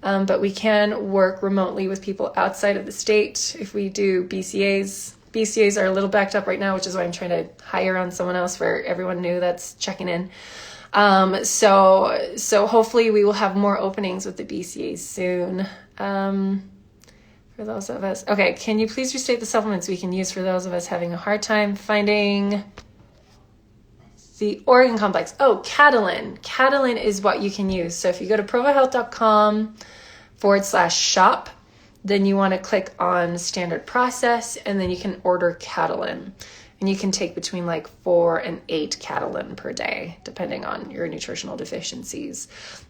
but we can work remotely with people outside of the state if we do BCAs. BCAs are a little backed up right now, which is why I'm trying to hire on someone else for everyone new that's checking in. So hopefully we will have more openings with the BCAs soon. For those of us, okay, can you please restate the supplements we can use for those of us having a hard time finding the organ complex? Oh, Catalin. Catalin is what you can use. So if you go to provohealth.com/shop, then you want to click on standard process, and then you can order Catalin. And you can take between like 4 and 8 Catalin per day, depending on your nutritional deficiencies.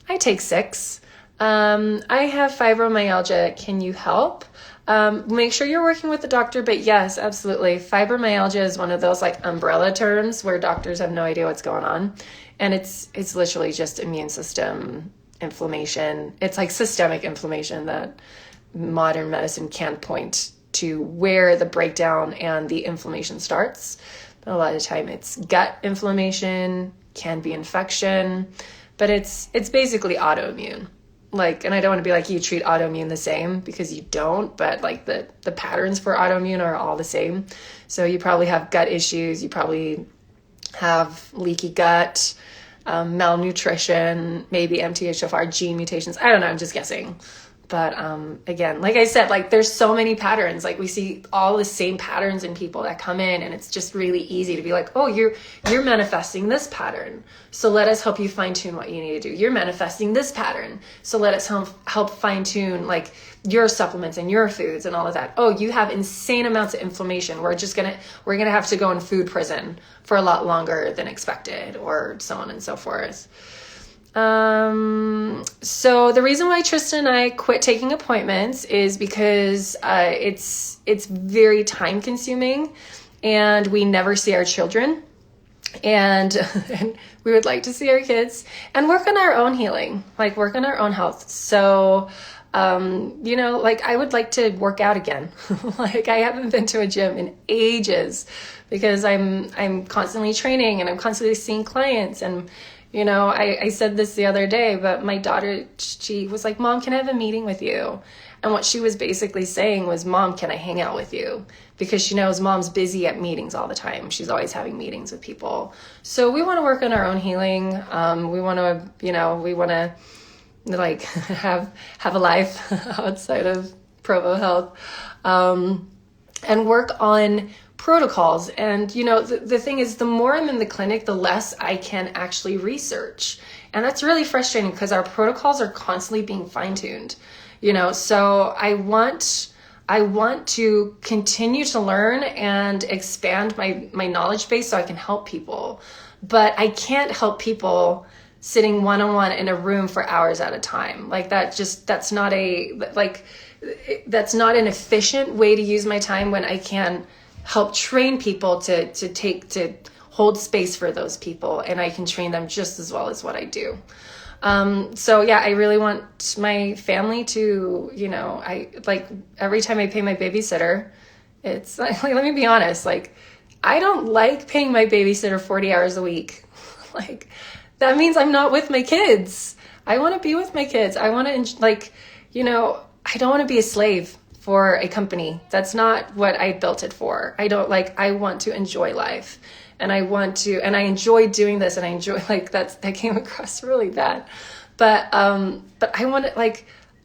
I take 6. I have fibromyalgia. Can you help? Make sure you're working with the doctor, but yes, absolutely. Fibromyalgia is one of those like umbrella terms where doctors have no idea what's going on. And it's literally just immune system inflammation. It's like systemic inflammation that modern medicine can't point to where the breakdown and the inflammation starts. But a lot of the time it's gut inflammation, can be infection, but it's basically autoimmune. Like, and I don't want to be like, you treat autoimmune the same, because you don't, but like the patterns for autoimmune are all the same. So you probably have gut issues. You probably have leaky gut, malnutrition, maybe MTHFR gene mutations. I don't know. I'm just guessing. But again, like I said, like there's so many patterns. Like we see all the same patterns in people that come in, and it's just really easy to be like, oh, you're manifesting this pattern, so let us help you fine tune what you need to do. You're manifesting this pattern, so let us help fine tune like your supplements and your foods and all of that. Oh, you have insane amounts of inflammation. We're gonna have to go in food prison for a lot longer than expected, or so on and so forth. So the reason why Tristan and I quit taking appointments is because it's very time consuming, and we never see our children, and we would like to see our kids and work on our own healing, like work on our own health. So like I would like to work out again. Like I haven't been to a gym in ages because I'm constantly training and I'm constantly seeing clients. And I said this the other day, but my daughter, she was like, Mom, can I have a meeting with you? And what she was basically saying was, Mom, can I hang out with you? Because she knows Mom's busy at meetings all the time. She's always having meetings with people. So we want to work on our own healing. We want to like have a life outside of Provo Health, and work on protocols. And the thing is, the more I'm in the clinic, the less I can actually research, and that's really frustrating because our protocols are constantly being fine-tuned. So I want to continue to learn and expand my knowledge base so I can help people, but I can't help people sitting one-on-one in a room for hours at a time. Like that's not an efficient way to use my time when I can help train people to hold space for those people, and I can train them just as well as what I do. So yeah, I really want my family to, I like every time I pay my babysitter, it's like, let me be honest, like I don't like paying my babysitter 40 hours a week. Like that means I'm not with my kids. I want to be with my kids. I want to I don't want to be a slave for a company. That's not what I built it for. I want to enjoy life, and I enjoy doing this, and I enjoy that came across really bad. But I want to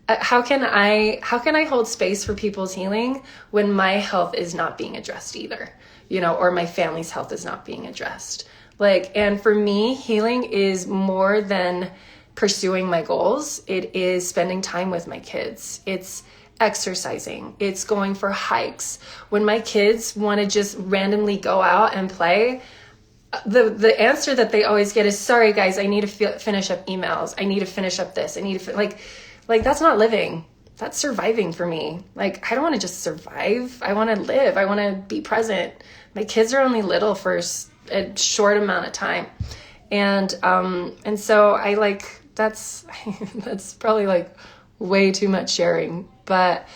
how can I hold space for people's healing when my health is not being addressed either, or my family's health is not being addressed. And for me, healing is more than pursuing my goals. It is spending time with my kids. It's exercising. It's going for hikes. When my kids want to just randomly go out and play, the answer that they always get is, sorry guys, I need to finish up emails. I need to finish up this. I need to like that's not living. That's surviving for me. Like, I don't want to just survive. I want to live. I want to be present. My kids are only little for a short amount of time. And so I like, that's probably like way too much sharing. But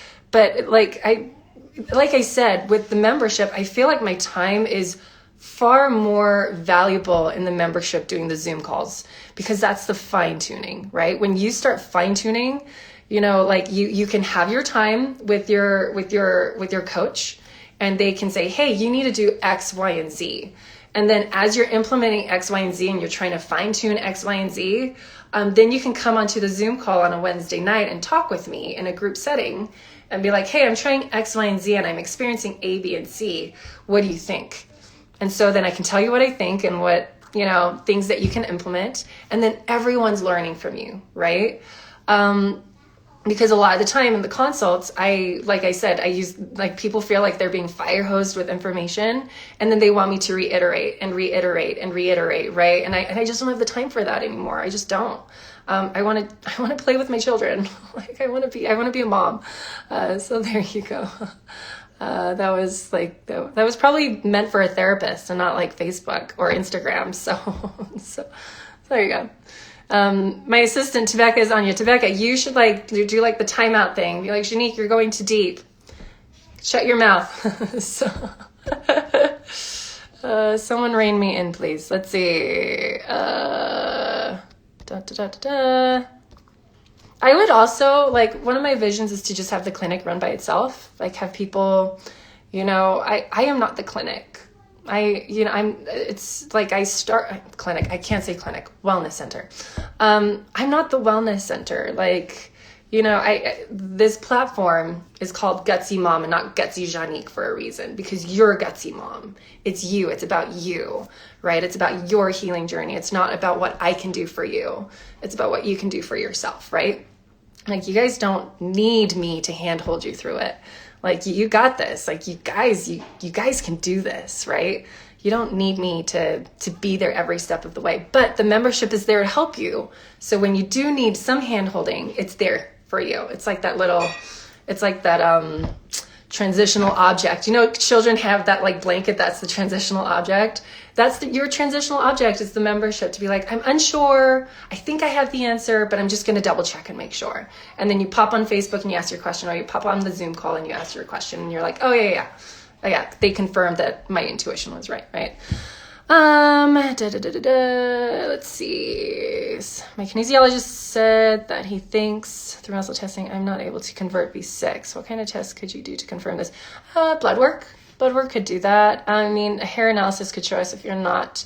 like I said, with the membership, I feel like my time is far more valuable in the membership doing the Zoom calls, because that's the fine tuning, right? When you start fine tuning, like you can have your time with your coach, and they can say, hey, you need to do X, Y, and Z. And then as you're implementing X, Y, and Z, and you're trying to fine tune X, Y, and Z, then you can come onto the Zoom call on a Wednesday night and talk with me in a group setting and be like, hey, I'm trying X, Y, and Z, and I'm experiencing A, B, and C. What do you think? And so then I can tell you what I think and what, things that you can implement. And then everyone's learning from you, right? Because a lot of the time in the consults, like I said, I use, like, people feel like they're being fire hosed with information, and then they want me to reiterate, right? And I just don't have the time for that anymore. I just don't. I want to play with my children. Like, I want to be a mom. So there you go. That was probably meant for a therapist and not like Facebook or Instagram. So there you go. My assistant, Tebeka, is Anya. Tebeka, you should do like the timeout thing. Be like, Janique, you're going too deep. Shut your mouth. Someone rein me in, please. Let's see. I would also, like, one of my visions is to just have the clinic run by itself. Like, have people, I am not the clinic. It's like I start clinic. I can't say clinic, wellness center. I'm not the wellness center. Like, this platform is called Gutsy Mom and not Gutsy Janique for a reason, because you're Gutsy Mom. It's you. It's about you, right? It's about your healing journey. It's not about what I can do for you. It's about what you can do for yourself, right? Like, you guys don't need me to handhold you through it. Like, you got this. Like, you guys can do this, right? You don't need me to be there every step of the way. But the membership is there to help you. So when you do need some handholding, it's there for you. It's like that transitional object. Children have that like blanket that's the transitional object. Your transitional object is the membership, to be like, I'm unsure, I think I have the answer, but I'm just going to double check and make sure. And then you pop on Facebook and you ask your question, or you pop on the Zoom call and you ask your question, and you're like, oh yeah, they confirmed that my intuition was right? Let's see. My kinesiologist said that he thinks through muscle testing I'm not able to convert B6. What kind of test could you do to confirm this? Blood work. Blood work could do that. I mean, a hair analysis could show us if you're not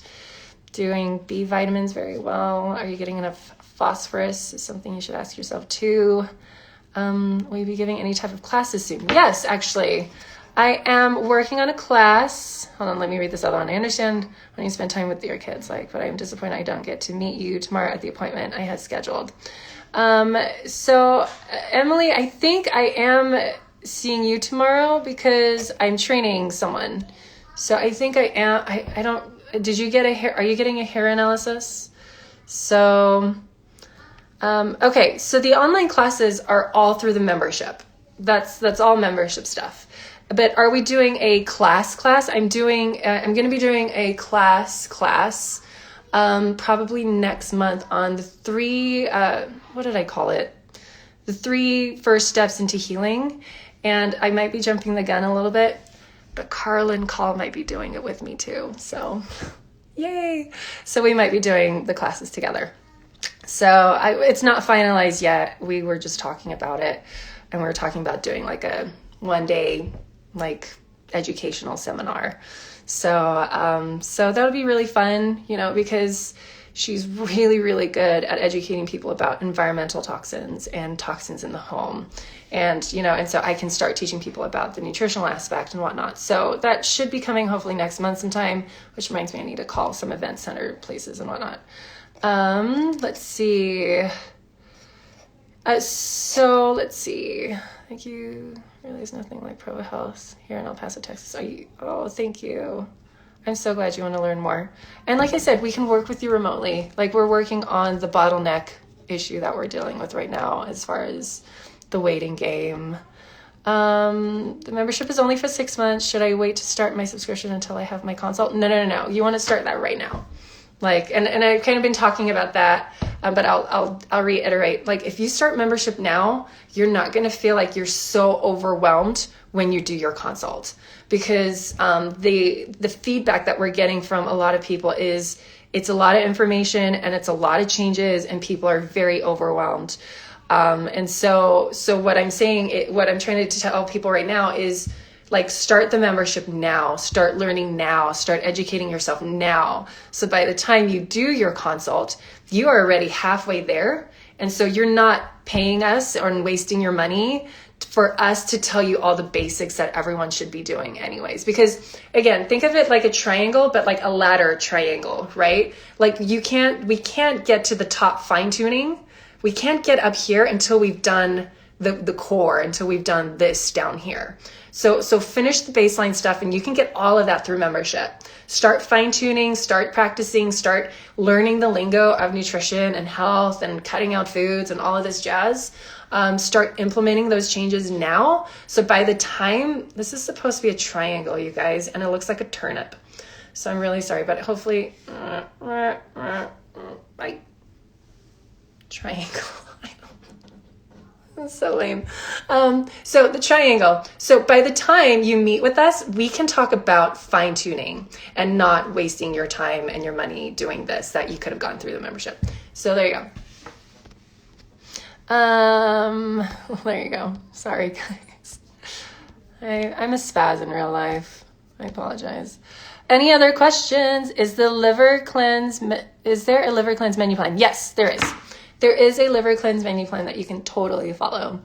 doing B vitamins very well. Are you getting enough phosphorus? Is something you should ask yourself too. Will you be giving any type of classes soon? Yes, actually. I am working on a class. Hold on, let me read this other one. I understand when you spend time with your kids, but I am disappointed I don't get to meet you tomorrow at the appointment I had scheduled. So Emily, I think I am seeing you tomorrow because I'm training someone. So I think I am. I don't. Did you get are you getting a hair analysis? So, okay. So the online classes are all through the membership. That's all membership stuff. But are we doing a class? I'm going to be doing a class, probably next month on the 3, what did I call it? The 3 first steps into healing. And I might be jumping the gun a little bit, but Carlin Call might be doing it with me too. So yay. So we might be doing the classes together. So it's not finalized yet. We were just talking about it, and we were talking about doing like a 1-day educational seminar. So that'll be really fun, because she's really, really good at educating people about environmental toxins and toxins in the home. And so I can start teaching people about the nutritional aspect and whatnot. So that should be coming hopefully next month sometime, which reminds me I need to call some event center places and whatnot. Let's see. So let's see. Thank you. Realize nothing like Provo Health here in El Paso, Texas. Oh, thank you. I'm so glad you want to learn more. And like I said, we can work with you remotely. Like, we're working on the bottleneck issue that we're dealing with right now as far as the waiting game. The membership is only for 6 months. Should I wait to start my subscription until I have my consult? No. You want to start that right now. Like, and I've kind of been talking about that, but I'll reiterate. Like, if you start membership now, you're not going to feel like you're so overwhelmed when you do your consult, because the feedback that we're getting from a lot of people is it's a lot of information and it's a lot of changes and people are very overwhelmed. And so what I'm saying, what I'm trying to tell people right now is, like, start the membership now, start learning now, start educating yourself now. So by the time you do your consult, you are already halfway there. And so you're not paying us or wasting your money for us to tell you all the basics that everyone should be doing anyways. Because again, think of it like a triangle, but like a ladder triangle, right? Like, we can't get to the top fine tuning. We can't get up here until we've done the core, until we've done this down here. So finish the baseline stuff, and you can get all of that through membership. Start fine-tuning, start practicing, start learning the lingo of nutrition and health and cutting out foods and all of this jazz. Start implementing those changes now. So by the time, this is supposed to be a triangle, you guys, and it looks like a turnip. So I'm really sorry, but hopefully, triangle. That's so lame. So the triangle. So by the time you meet with us, we can talk about fine tuning and not wasting your time and your money doing this that you could have gone through the membership. So there you go. There you go. Sorry, guys. I'm a spaz in real life. I apologize. Any other questions? Is there a liver cleanse menu plan? Yes, there is. There is a liver cleanse menu plan that you can totally follow.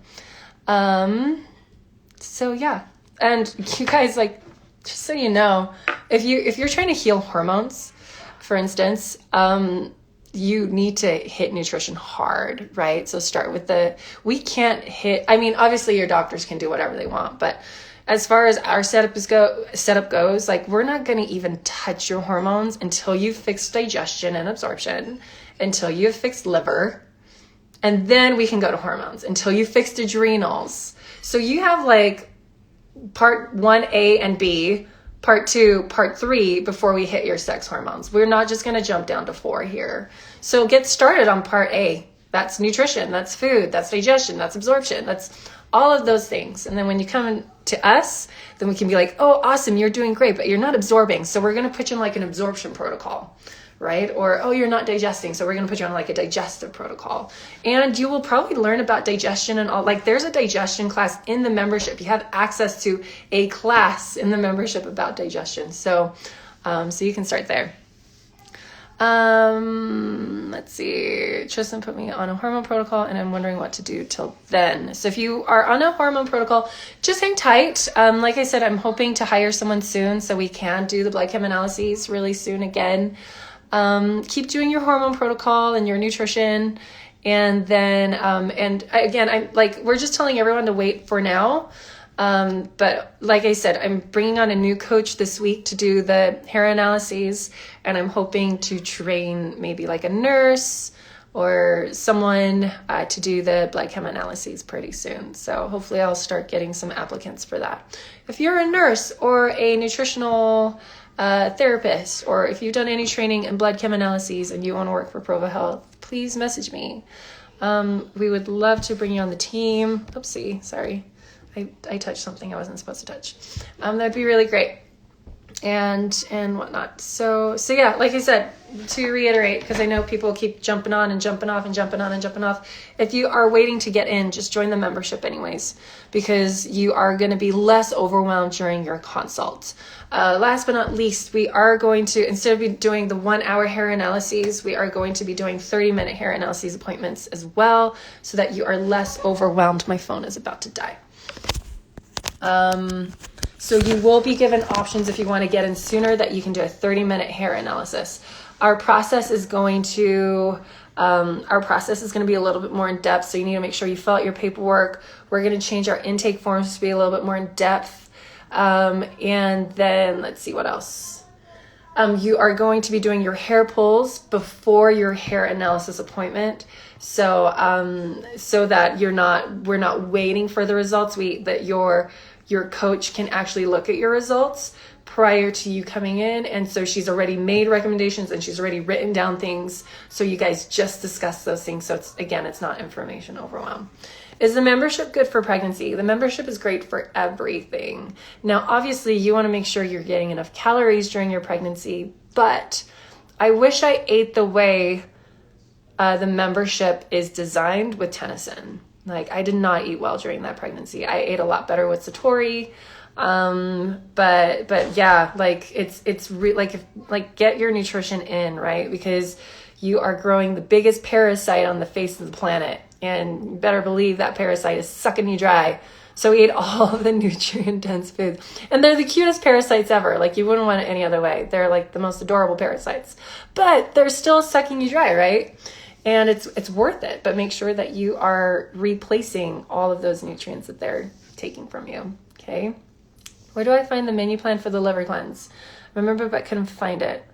So yeah. And you guys, like, just so you know, if you're trying to heal hormones, for instance, you need to hit nutrition hard, right? So start with obviously your doctors can do whatever they want, but as far as our setup goes, like, we're not going to even touch your hormones until you fix digestion and absorption, until you've fixed liver, and then we can go to hormones until you fixed adrenals. So you have like part 1A and B, part 2, part 3 before we hit your sex hormones. We're not just going to jump down to 4 here. So get started on part A. That's nutrition, that's food, that's digestion, that's absorption, that's all of those things. And then when you come to us, then we can be like, oh, awesome, you're doing great, but you're not absorbing. So we're going to put you in like an absorption protocol, right? Or, oh, you're not digesting. So we're going to put you on like a digestive protocol. And you will probably learn about digestion and all. Like, there's a digestion class in the membership. You have access to a class in the membership about digestion. So you can start there. Let's see. Tristan put me on a hormone protocol and I'm wondering what to do till then. So if you are on a hormone protocol, just hang tight. Like I said, I'm hoping to hire someone soon so we can do the blood chem analyses really soon again. Keep doing your hormone protocol and your nutrition. And then, and again, we're just telling everyone to wait for now. But like I said, I'm bringing on a new coach this week to do the hair analyses, and I'm hoping to train maybe like a nurse or someone to do the blood chem analyses pretty soon. So hopefully I'll start getting some applicants for that. If you're a nurse or a nutritional therapist, or if you've done any training in blood chem analyses and you want to work for Provo Health, please message me. We would love to bring you on the team. Oopsie, sorry. I touched something I wasn't supposed to touch. That'd be really great. And whatnot. So yeah, like I said, to reiterate, because I know people keep jumping on and jumping off and jumping on and jumping off. If you are waiting to get in, just join the membership anyways, because you are going to be less overwhelmed during your consult. Last but not least, we are going to, instead of doing the 1-hour hair analyses, we are going to be doing 30-minute hair analyses appointments as well, so that you are less overwhelmed. My phone is about to die. So you will be given options if you want to get in sooner, that you can do a 30-minute hair analysis. Our process is going to Our process is going to be a little bit more in depth, so you need to make sure you fill out your paperwork. We're going to change our intake forms to be a little bit more in depth. And then let's see what else. You are going to be doing your hair pulls before your hair analysis appointment. So that we're not waiting for the results. That your coach can actually look at your results prior to you coming in. And so she's already made recommendations and she's already written down things. So you guys just discuss those things. So it's not information overwhelm. Is the membership good for pregnancy? The membership is great for everything. Now, obviously you want to make sure you're getting enough calories during your pregnancy, but I wish I ate the way the membership is designed with Tennyson. Like, I did not eat well during that pregnancy. I ate a lot better with Satori. But yeah, like get your nutrition in, right? Because you are growing the biggest parasite on the face of the planet, and you better believe that parasite is sucking you dry. So eat all of the nutrient dense food, and they're the cutest parasites ever. Like, you wouldn't want it any other way. They're like the most adorable parasites, but they're still sucking you dry, right? And it's worth it, but make sure that you are replacing all of those nutrients that they're taking from you. Okay. Where do I find the menu plan for the liver cleanse? Remember, but couldn't find it.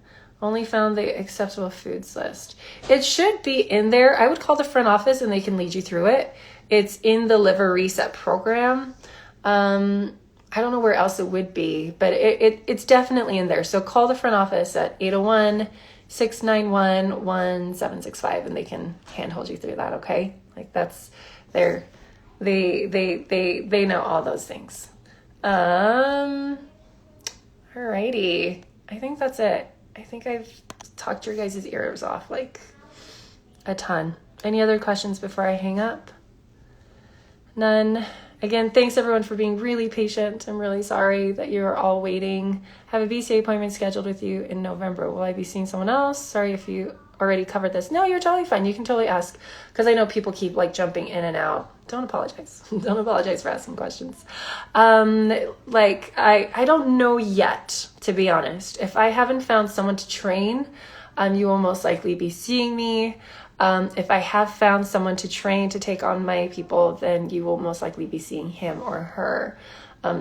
Only found the acceptable foods list. It should be in there. I would call the front office and they can lead you through it. It's in the liver reset program. I don't know where else it would be, but it's definitely in there. So call the front office at 801-691-1765 and they can handhold you through that. Okay. Like, that's they know all those things. Alrighty. I think that's it. I think I've talked your guys' ears off like a ton. Any other questions before I hang up? None. Again, thanks everyone for being really patient. I'm really sorry that you're all waiting. Have a BCA appointment scheduled with you in November. Will I be seeing someone else? Sorry if you already covered this. No, you're totally fine. You can totally ask, because I know people keep like jumping in and out. Don't apologize. Don't apologize for asking questions. I don't know yet, to be honest. If I haven't found someone to train, you will most likely be seeing me. If I have found someone to train to take on my people, then you will most likely be seeing him or her.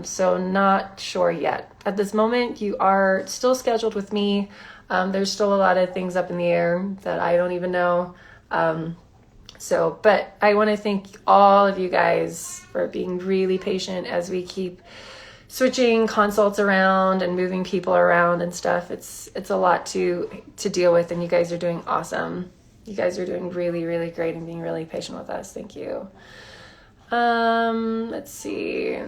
So not sure yet. At this moment, you are still scheduled with me. There's still a lot of things up in the air that I don't even know. But I want to thank all of you guys for being really patient as we keep switching consults around and moving people around and stuff. It's a lot to deal with, and you guys are doing awesome. You guys are doing really, really great and being really patient with us. Thank you. Let's see.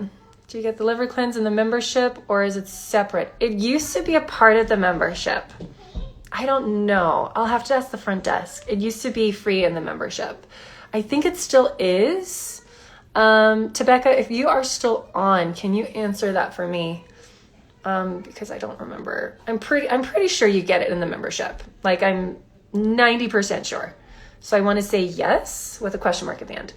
Do you get the liver cleanse in the membership, or is it separate? It used to be a part of the membership. I don't know. I'll have to ask the front desk. It used to be free in the membership. I think it still is. Tebecca, if you are still on, can you answer that for me? Because I don't remember. I'm pretty sure you get it in the membership. Like, I'm 90% sure. So I want to say yes with a question mark at the end.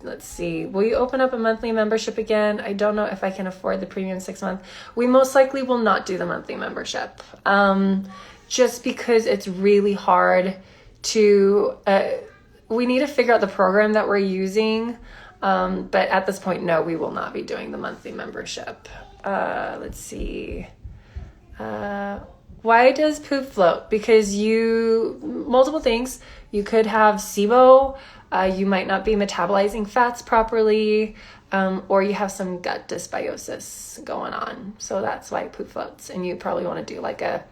Let's see. Will you open up a monthly membership again? I don't know if I can afford the premium 6 month. We most likely will not do the monthly membership. Just because it's really hard to, we need to figure out the program that we're using. But at this point, no, we will not be doing the monthly membership. Let's see. Why does poop float? Because multiple things. You could have SIBO. You might not be metabolizing fats properly, or you have some gut dysbiosis going on. So that's why poop floats. And you probably want to do like a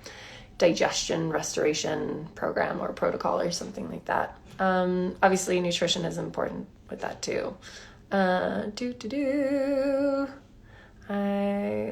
digestion restoration program or protocol or something like that. Obviously, nutrition is important with that too.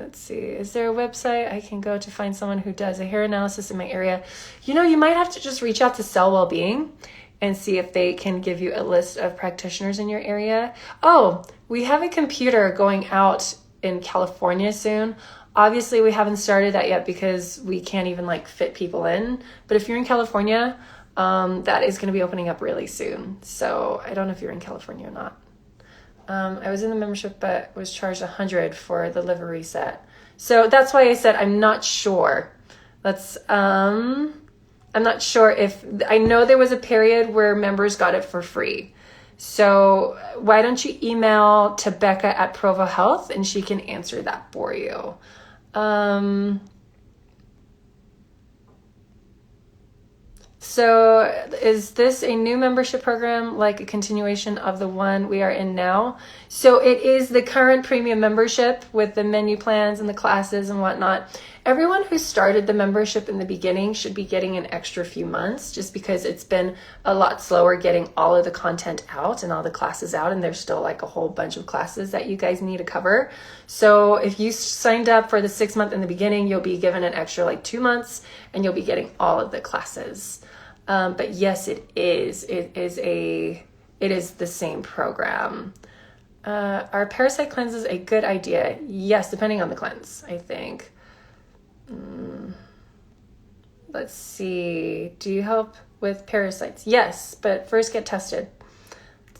Let's see. Is there a website I can go to find someone who does a hair analysis in my area? You might have to just reach out to Cell Wellbeing and see if they can give you a list of practitioners in your area. Oh, we have a computer going out in California soon. Obviously, we haven't started that yet because we can't even fit people in. But if you're in California, that is going to be opening up really soon. So I don't know if you're in California or not. I was in the membership, but was charged $100 for the liver reset. So that's why I said I'm not sure. Let's I'm not sure if, I know there was a period where members got it for free. So why don't you email to Becca at Provo Health and she can answer that for you. So is this a new membership program, like a continuation of the one we are in now? So it is the current premium membership with the menu plans and the classes and whatnot. Everyone who started the membership in the beginning should be getting an extra few months, just because it's been a lot slower getting all of the content out and all the classes out, and there's still like a whole bunch of classes that you guys need to cover. So if you signed up for the 6 month in the beginning, you'll be given an extra like 2 months and you'll be getting all of the classes. But yes, it is the same program. Are parasite cleanses a good idea? Yes, depending on the cleanse, I think. Let's see. Do you help with parasites? Yes, but first get tested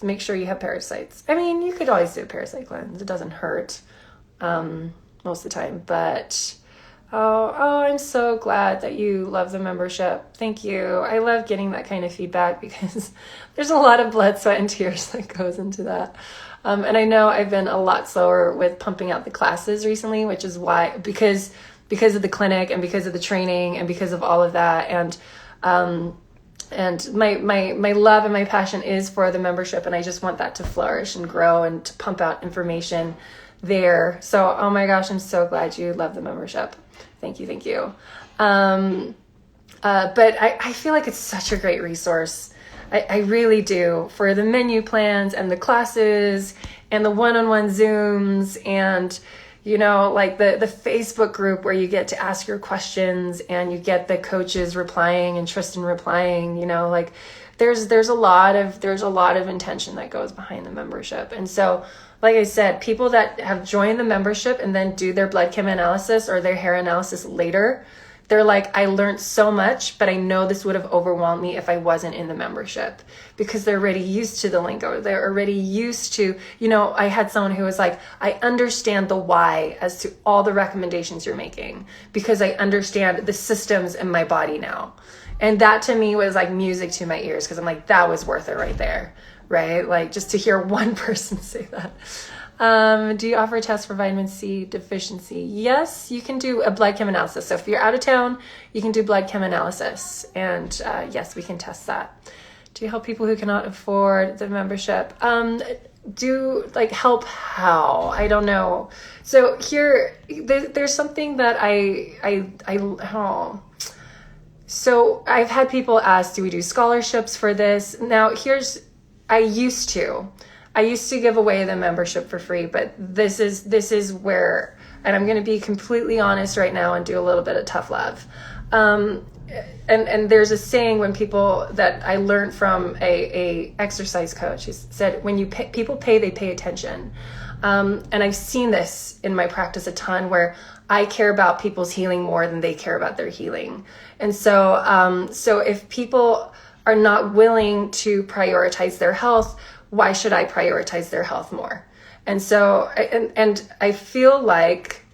to make sure you have parasites. I mean, you could always do a parasite cleanse. It doesn't hurt most of the time, but oh, I'm so glad that you love the membership. Thank you. I love getting that kind of feedback because there's a lot of blood, sweat, and tears that goes into that. And I know I've been a lot slower with pumping out the classes recently, which is why, because of the clinic and because of the training and because of all of that. And my love and my passion is for the membership, and I just want that to flourish and grow and to pump out information there. So, oh my gosh, I'm so glad you love the membership. Thank you. But I feel like it's such a great resource. I really do, for the menu plans and the classes and the one-on-one Zooms and, you know, like the Facebook group where you get to ask your questions and you get the coaches replying and Tristan replying, you know, like there's a lot of intention that goes behind the membership. And so, like I said, people that have joined the membership and then do their blood chem analysis or their hair analysis later, they're like, I learned so much, but I know this would have overwhelmed me if I wasn't in the membership, because they're already used to the lingo. They're already used to, you know, I had someone who was like, I understand the why as to all the recommendations you're making because I understand the systems in my body now. And that to me was like music to my ears, because I'm like, that was worth it right there, right? Like just to hear one person say that. Do you offer tests for vitamin C deficiency? Yes, you can do a blood chem analysis. So if you're out of town, you can do blood chem analysis. And yes, we can test that. Do you help people who cannot afford the membership? Help how? I don't know. So here, there's something that So I've had people ask, do we do scholarships for this? Now I used to give away the membership for free, but this is where, and I'm going to be completely honest right now and do a little bit of tough love. And there's a saying when people that I learned from a exercise coach, he said, when people pay, they pay attention. And I've seen this in my practice a ton, where I care about people's healing more than they care about their healing. And so if people are not willing to prioritize their health, why should I prioritize their health more? And so, and I feel like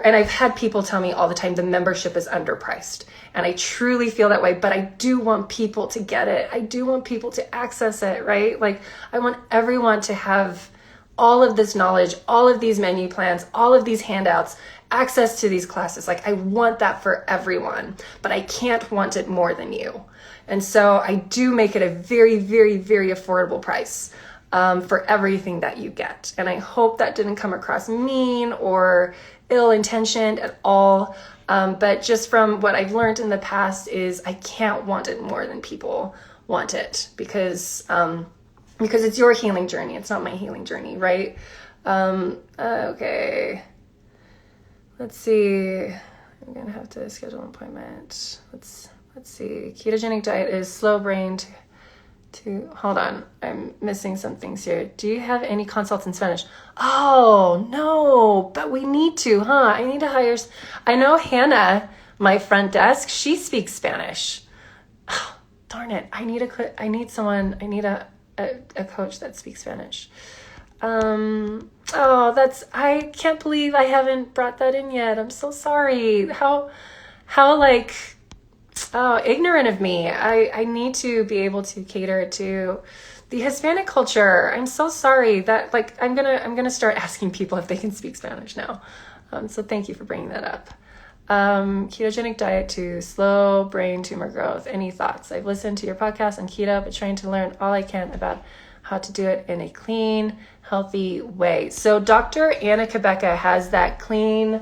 and I've had people tell me all the time, the membership is underpriced. And I truly feel that way, but I do want people to get it. I do want people to access it, right? Like I want everyone to have all of this knowledge, all of these menu plans, all of these handouts, access to these classes. Like I want that for everyone, but I can't want it more than you. And so I do make it a very, very, very affordable price for everything that you get. And I hope that didn't come across mean or ill-intentioned at all. But just from what I've learned in the past is I can't want it more than people want it, because it's your healing journey. It's not my healing journey, right? Okay. Let's see. I'm going to have to schedule an appointment. Let's see. Ketogenic diet is slow-brained to, hold on. I'm missing some things here. Do you have any consults in Spanish? Oh, no, but we need to, huh? I need to hire, I know Hannah, my front desk, she speaks Spanish. Oh, darn it. I need a coach that speaks Spanish. I can't believe I haven't brought that in yet. I'm so sorry. How Oh, ignorant of me. I need to be able to cater to the Hispanic culture. I'm so sorry that like I'm gonna start asking people if they can speak Spanish now. So thank you for bringing that up. Ketogenic diet to slow brain tumor growth. Any thoughts? I've listened to your podcast on keto, but trying to learn all I can about how to do it in a clean, healthy way. So Dr. Anna Cabeca has that green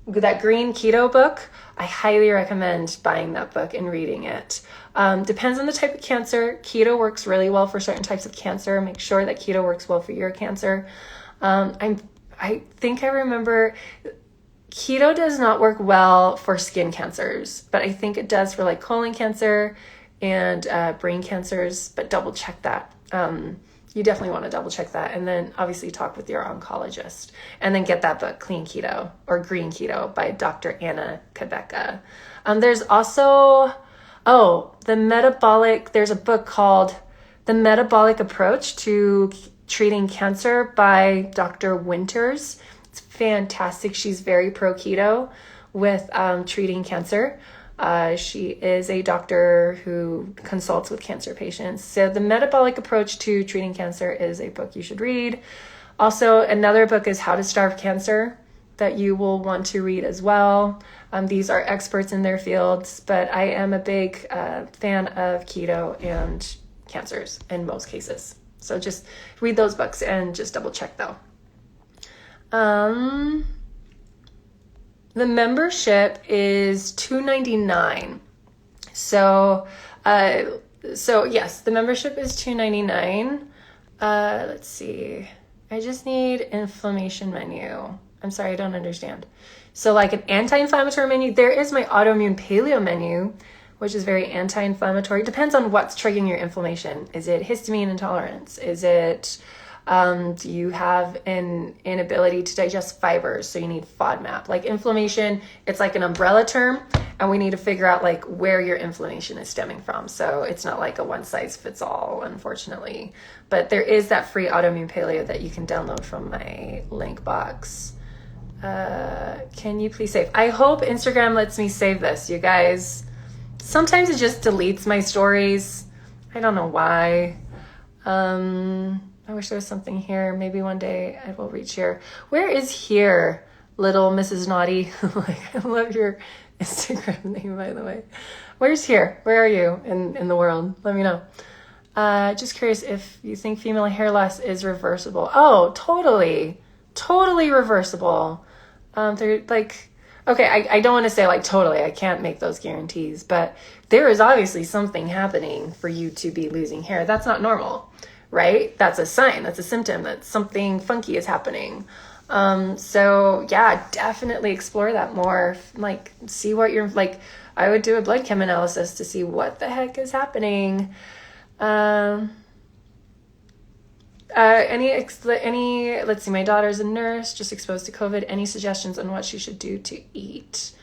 keto book. I highly recommend buying that book and reading it. Depends on the type of cancer. Keto works really well for certain types of cancer. Make sure that keto works well for your cancer. I think I remember keto does not work well for skin cancers, but I think it does for like colon cancer and brain cancers, but double check that. You definitely want to double check that. And then obviously talk with your oncologist and then get that book, Clean Keto or Green Keto by Dr. Anna Cabeca. There's also, there's a book called The Metabolic Approach to Treating Cancer by Dr. Winters. It's fantastic. She's very pro keto with treating cancer. She is a doctor who consults with cancer patients. So The Metabolic Approach to Treating Cancer is a book you should read. Also, another book is How to Starve Cancer that you will want to read as well. These are experts in their fields, but I am a big fan of keto and cancers in most cases. So just read those books and just double check though. The membership is $2.99. So yes, the membership is $2.99. Let's see. I just need inflammation menu. I'm sorry, I don't understand. So like an anti-inflammatory menu, there is my autoimmune paleo menu, which is very anti-inflammatory. Depends on what's triggering your inflammation. Is it histamine intolerance? Is it do you have an inability to digest fibers? So you need FODMAP. Like inflammation, it's like an umbrella term, and we need to figure out like where your inflammation is stemming from. So it's not like a one size fits all, unfortunately. But there is that free autoimmune paleo that you can download from my link box. Can you please save? I hope Instagram lets me save this, you guys. Sometimes it just deletes my stories. I don't know why. I wish there was something here. Maybe one day I will reach here. Where is here, little Mrs. Naughty? Like, I love your Instagram name, by the way. Where's here? Where are you in the world? Let me know. Just curious if you think female hair loss is reversible. Oh, totally. Totally reversible. They're like, okay, I don't want to say like totally. I can't make those guarantees. But there is obviously something happening for you to be losing hair. That's not normal. Right? That's a sign. That's a symptom that something funky is happening. So yeah, definitely explore that more. Like, see what you're like. I would do a blood chem analysis to see what the heck is happening. Let's see, my daughter's a nurse, just exposed to COVID. Any suggestions on what she should do to eat?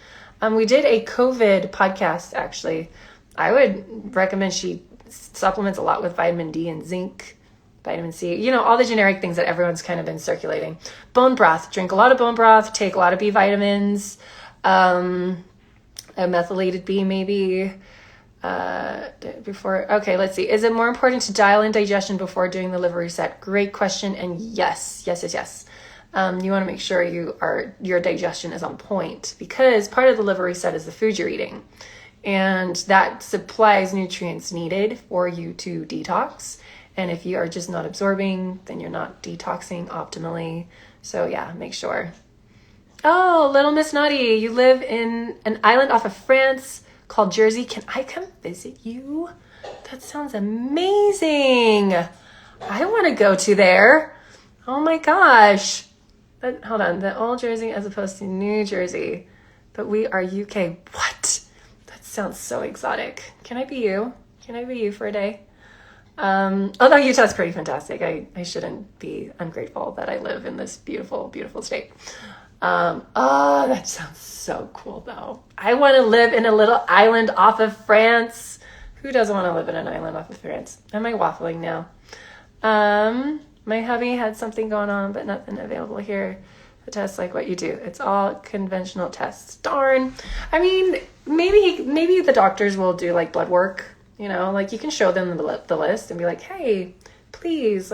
We did a COVID podcast, actually. I would recommend she supplements a lot with vitamin D and zinc, vitamin C, you know, all the generic things that everyone's kind of been circulating. Bone broth, drink a lot of bone broth, take a lot of B vitamins, a methylated B maybe, before. Okay, let's see. Is it more important to dial in digestion before doing the liver reset? Great question. And yes. You want to make sure your digestion is on point, because part of the liver reset is the food you're eating. And that supplies nutrients needed for you to detox. And if you are just not absorbing, then you're not detoxing optimally. So yeah, make sure. Oh, little Miss Naughty, you live in an island off of France called Jersey. Can I come visit you? That sounds amazing. I want to go to there. Oh my gosh. But hold on, the old Jersey as opposed to New Jersey. But we are UK. What? Sounds so exotic. Can I be you? Can I be you for a day? Although Utah's pretty fantastic. I shouldn't be ungrateful that I live in this beautiful, beautiful state. That sounds so cool though. I want to live in a little island off of France. Who doesn't want to live in an island off of France? Am I waffling now? My hubby had something going on, but nothing available here. a test like what you do. It's all conventional tests. Darn. I mean, maybe the doctors will do like blood work, you know, like you can show them the list and be like, hey, please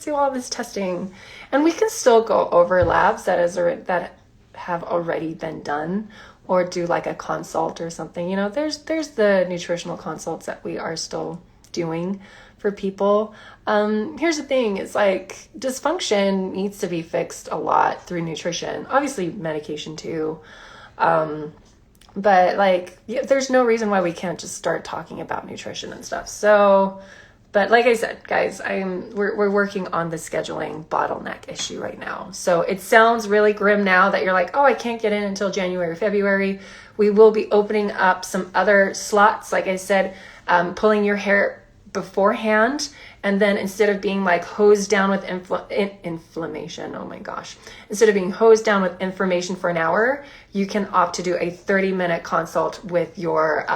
do all this testing. And we can still go over labs that have already been done, or do like a consult or something. You know, there's the nutritional consults that we are still doing for people. Here's the thing, it's like dysfunction needs to be fixed a lot through nutrition, obviously medication too. But like, there's no reason why we can't just start talking about nutrition and stuff. So, but like I said, guys, we're working on the scheduling bottleneck issue right now. So it sounds really grim now that you're like, oh, I can't get in until January, February. We will be opening up some other slots. Like I said, pulling your hair beforehand. And then instead of being like hosed down with inflammation, oh my gosh, instead of being hosed down with information for an hour, you can opt to do a 30-minute consult with your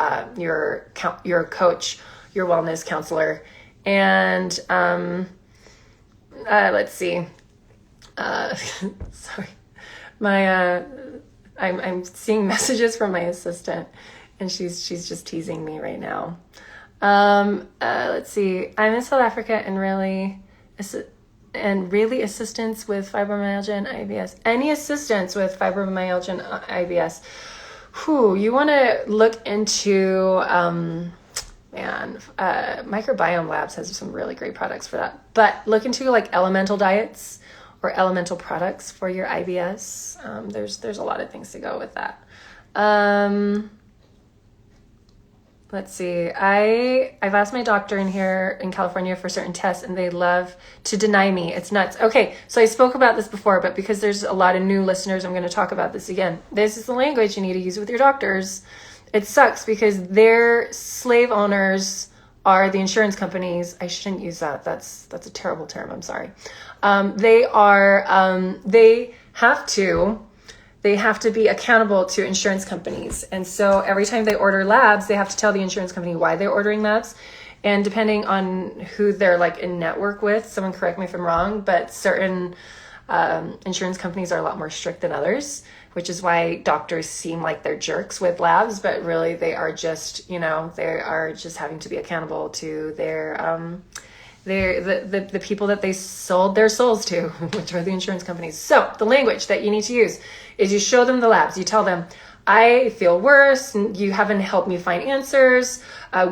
coach, your wellness counselor. And let's see. Sorry, I'm seeing messages from my assistant, and she's just teasing me right now. Let's see. I'm in South Africa and really assistance with fibromyalgia and IBS. Any assistance with fibromyalgia and IBS. You want to look into, Microbiome Labs has some really great products for that. But look into like elemental diets or elemental products for your IBS. There's a lot of things to go with that. Let's see. I've asked my doctor in here in California for certain tests, and they love to deny me. It's nuts. Okay, so I spoke about this before, but because there's a lot of new listeners, I'm going to talk about this again. This is the language you need to use with your doctors. It sucks because their slave owners are the insurance companies. I shouldn't use that. That's a terrible term. I'm sorry. They have to be accountable to insurance companies. And so every time they order labs, they have to tell the insurance company why they're ordering labs. And depending on who they're like in network with, someone correct me if I'm wrong, but certain insurance companies are a lot more strict than others, which is why doctors seem like they're jerks with labs, but really they are just, they are just having to be accountable to the people that they sold their souls to, which are the insurance companies. So the language that you need to use is you show them the labs. You tell them, I feel worse. And you haven't helped me find answers.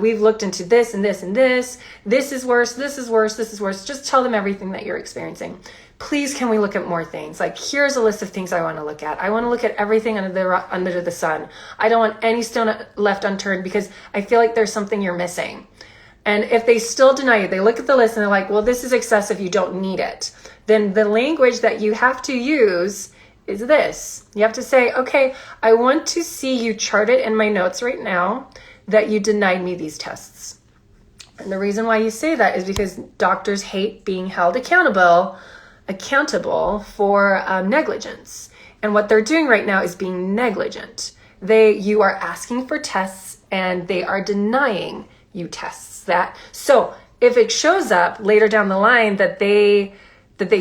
We've looked into this and this and this. This is worse. This is worse. This is worse. Just tell them everything that you're experiencing. Please, can we look at more things? Like, here's a list of things I want to look at. I want to look at everything under the sun. I don't want any stone left unturned because I feel like there's something you're missing. And if they still deny you, they look at the list and they're like, well, this is excessive. You don't need it. Then the language that you have to use is this. You have to say, okay, I want to see you chart it in my notes right now that you denied me these tests. And the reason why you say that is because doctors hate being held accountable for negligence. And what they're doing right now is being negligent. You are asking for tests and they are denying you tests that. So if it shows up later down the line that they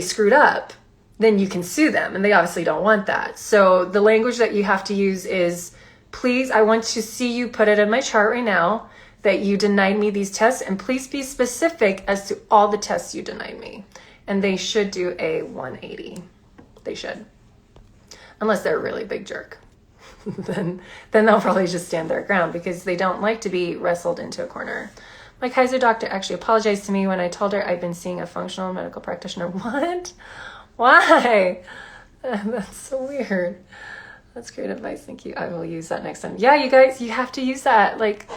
screwed up, then you can sue them, and they obviously don't want that. So the language that you have to use is, please, I want to see you put it in my chart right now that you denied me these tests, and please be specific as to all the tests you denied me. And they should do a 180. They should. Unless they're a really big jerk. then they'll probably just stand their ground because they don't like to be wrestled into a corner. My Kaiser doctor actually apologized to me when I told her I'd been seeing a functional medical practitioner. What? Why? That's so weird. That's great advice. Thank you. I will use that next time. Yeah, you guys, you have to use that. Like,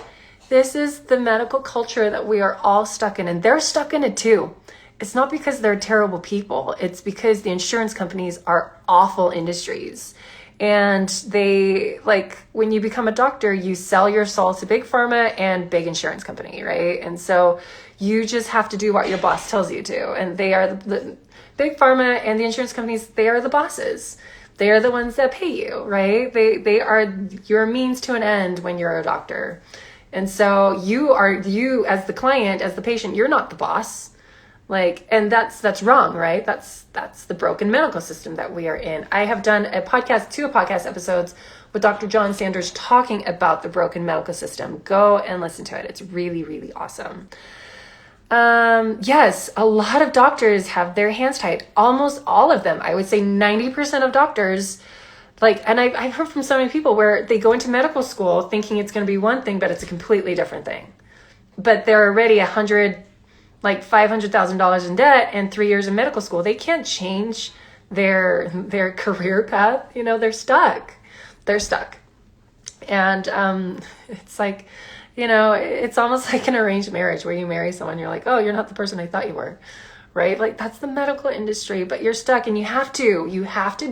this is the medical culture that we are all stuck in, and they're stuck in it too. It's not because they're terrible people. It's because the insurance companies are awful industries. And they, like, when you become a doctor, you sell your soul to big pharma and big insurance company, right? And so you just have to do what your boss tells you to. And they are the big pharma and the insurance companies, they are the bosses. They are the ones that pay you, right? They are your means to an end when you're a doctor. And so you as the client, as the patient, you're not the boss. Like, and that's wrong, right? That's the broken medical system that we are in. I have done two podcast episodes with Dr. John Sanders talking about the broken medical system. Go and listen to it. It's really, really awesome. Yes, a lot of doctors have their hands tied. Almost all of them. I would say 90% of doctors, like, and I've heard from so many people where they go into medical school thinking it's going to be one thing, but it's a completely different thing. But they're already $500,000 in debt and 3 years in medical school. They can't change their career path. You know, they're stuck. And, it's like, you know, it's almost like an arranged marriage where you marry someone, you're like, oh, you're not the person I thought you were, right? Like, that's the medical industry, but you're stuck, and you have to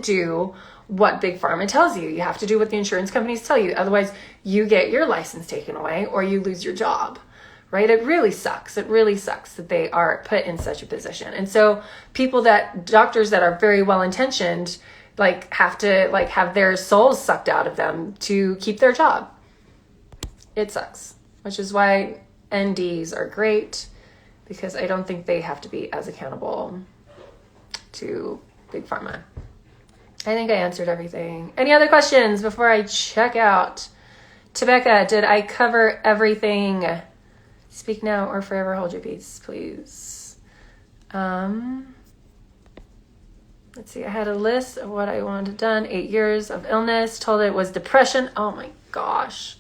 do what Big Pharma tells you. You have to do what the insurance companies tell you. Otherwise, you get your license taken away or you lose your job, right? It really sucks. It really sucks that they are put in such a position. And so doctors that are very well-intentioned, like, have to, like, have their souls sucked out of them to keep their job. It sucks, which is why NDs are great, because I don't think they have to be as accountable to Big Pharma. I think I answered everything. Any other questions before I check out? Tebecca, did I cover everything? Speak now or forever hold your peace, please. Let's see. I had a list of what I wanted done. 8 years of illness. Told it was depression. Oh my gosh.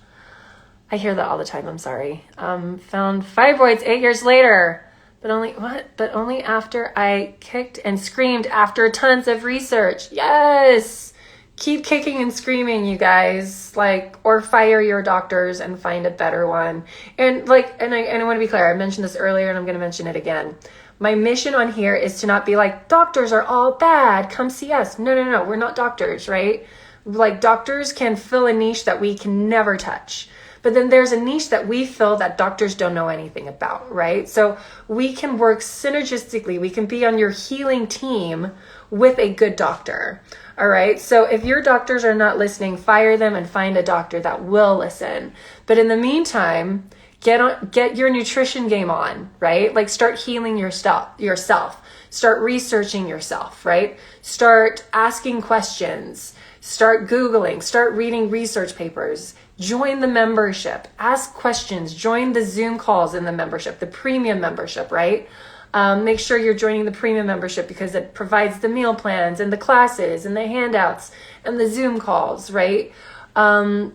I hear that all the time. I'm sorry. Found fibroids 8 years later, but only after I kicked and screamed after tons of research. Yes. Keep kicking and screaming, you guys, like, or fire your doctors and find a better one. And like, and I want to be clear. I mentioned this earlier and I'm going to mention it again. My mission on here is to not be like, doctors are all bad, come see us. No. We're not doctors, right? Like, doctors can fill a niche that we can never touch. But then there's a niche that we fill that doctors don't know anything about, right? So we can work synergistically. We can be on your healing team with a good doctor, all right? So if your doctors are not listening, fire them and find a doctor that will listen. But in the meantime, get your nutrition game on, right? Like, start healing yourself. Start researching yourself, right? Start asking questions. Start Googling. Start reading research papers. Join the membership. Ask questions. Join the Zoom calls in the membership, the premium membership, right? Make sure you're joining the premium membership because it provides the meal plans and the classes and the handouts and the Zoom calls, right? Yep.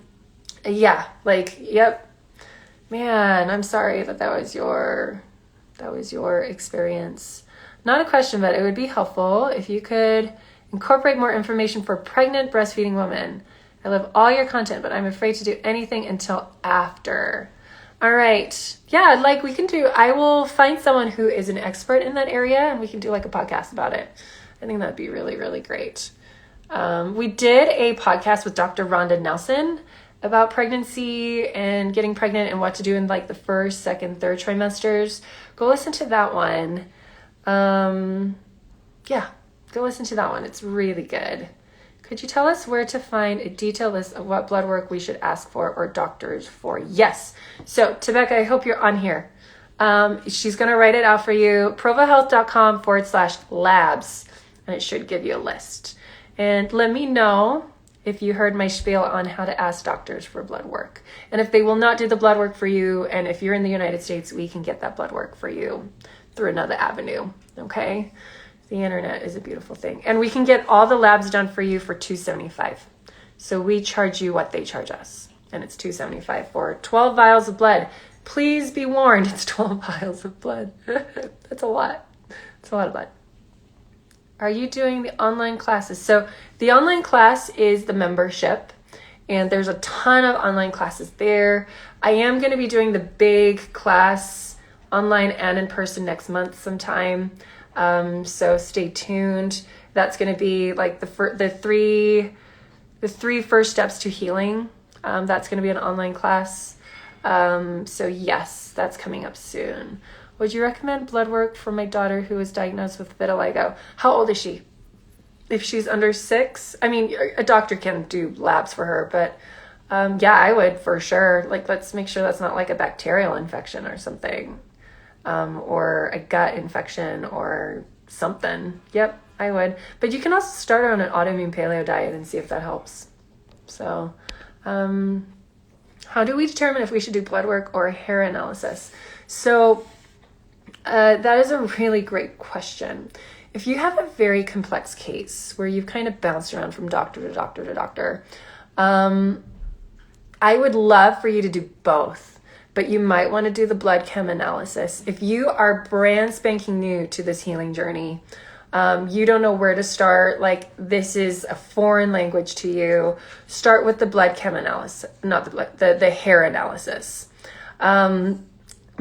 Man, I'm sorry that was your experience. Not a question, but it would be helpful if you could incorporate more information for pregnant breastfeeding women. I love all your content, but I'm afraid to do anything until after. All right. Yeah, like, I will find someone who is an expert in that area and we can do like a podcast about it. I think that'd be really, really great. We did a podcast with Dr. Rhonda Nelson about pregnancy and getting pregnant and what to do in like the first, second, third trimesters. Go listen to that one. Go listen to that one. It's really good. Could you tell us where to find a detailed list of what blood work we should ask for or doctors for? Yes. So, Tebecca, I hope you're on here. She's going to write it out for you. provahealth.com/labs, and it should give you a list. And let me know if you heard my spiel on how to ask doctors for blood work. And if they will not do the blood work for you, and if you're in the United States, we can get that blood work for you through another avenue, okay? The internet is a beautiful thing. And we can get all the labs done for you for $275. So we charge you what they charge us. And it's $275 for 12 vials of blood. Please be warned, it's 12 vials of blood. That's a lot. It's a lot of blood. Are you doing the online classes? So the online class is the membership. And there's a ton of online classes there. I am going to be doing the big class online and in person next month sometime. So stay tuned. That's going to be like the three first steps to healing. That's going to be an online class. So yes, that's coming up soon. Would you recommend blood work for my daughter who was diagnosed with vitiligo? How old is she? If she's under 6, I mean, a doctor can do labs for her, but yeah, I would for sure. Like, let's make sure that's not like a bacterial infection or something. or a gut infection or something. Yep, I would. But you can also start on an autoimmune paleo diet and see if that helps. So, how do we determine if we should do blood work or hair analysis? So, that is a really great question. If you have a very complex case where you've kind of bounced around from doctor to doctor to doctor, I would love for you to do both, but you might want to do the blood chem analysis. If you are brand spanking new to this healing journey, you don't know where to start, like this is a foreign language to you, start with the blood chem analysis, not the hair analysis.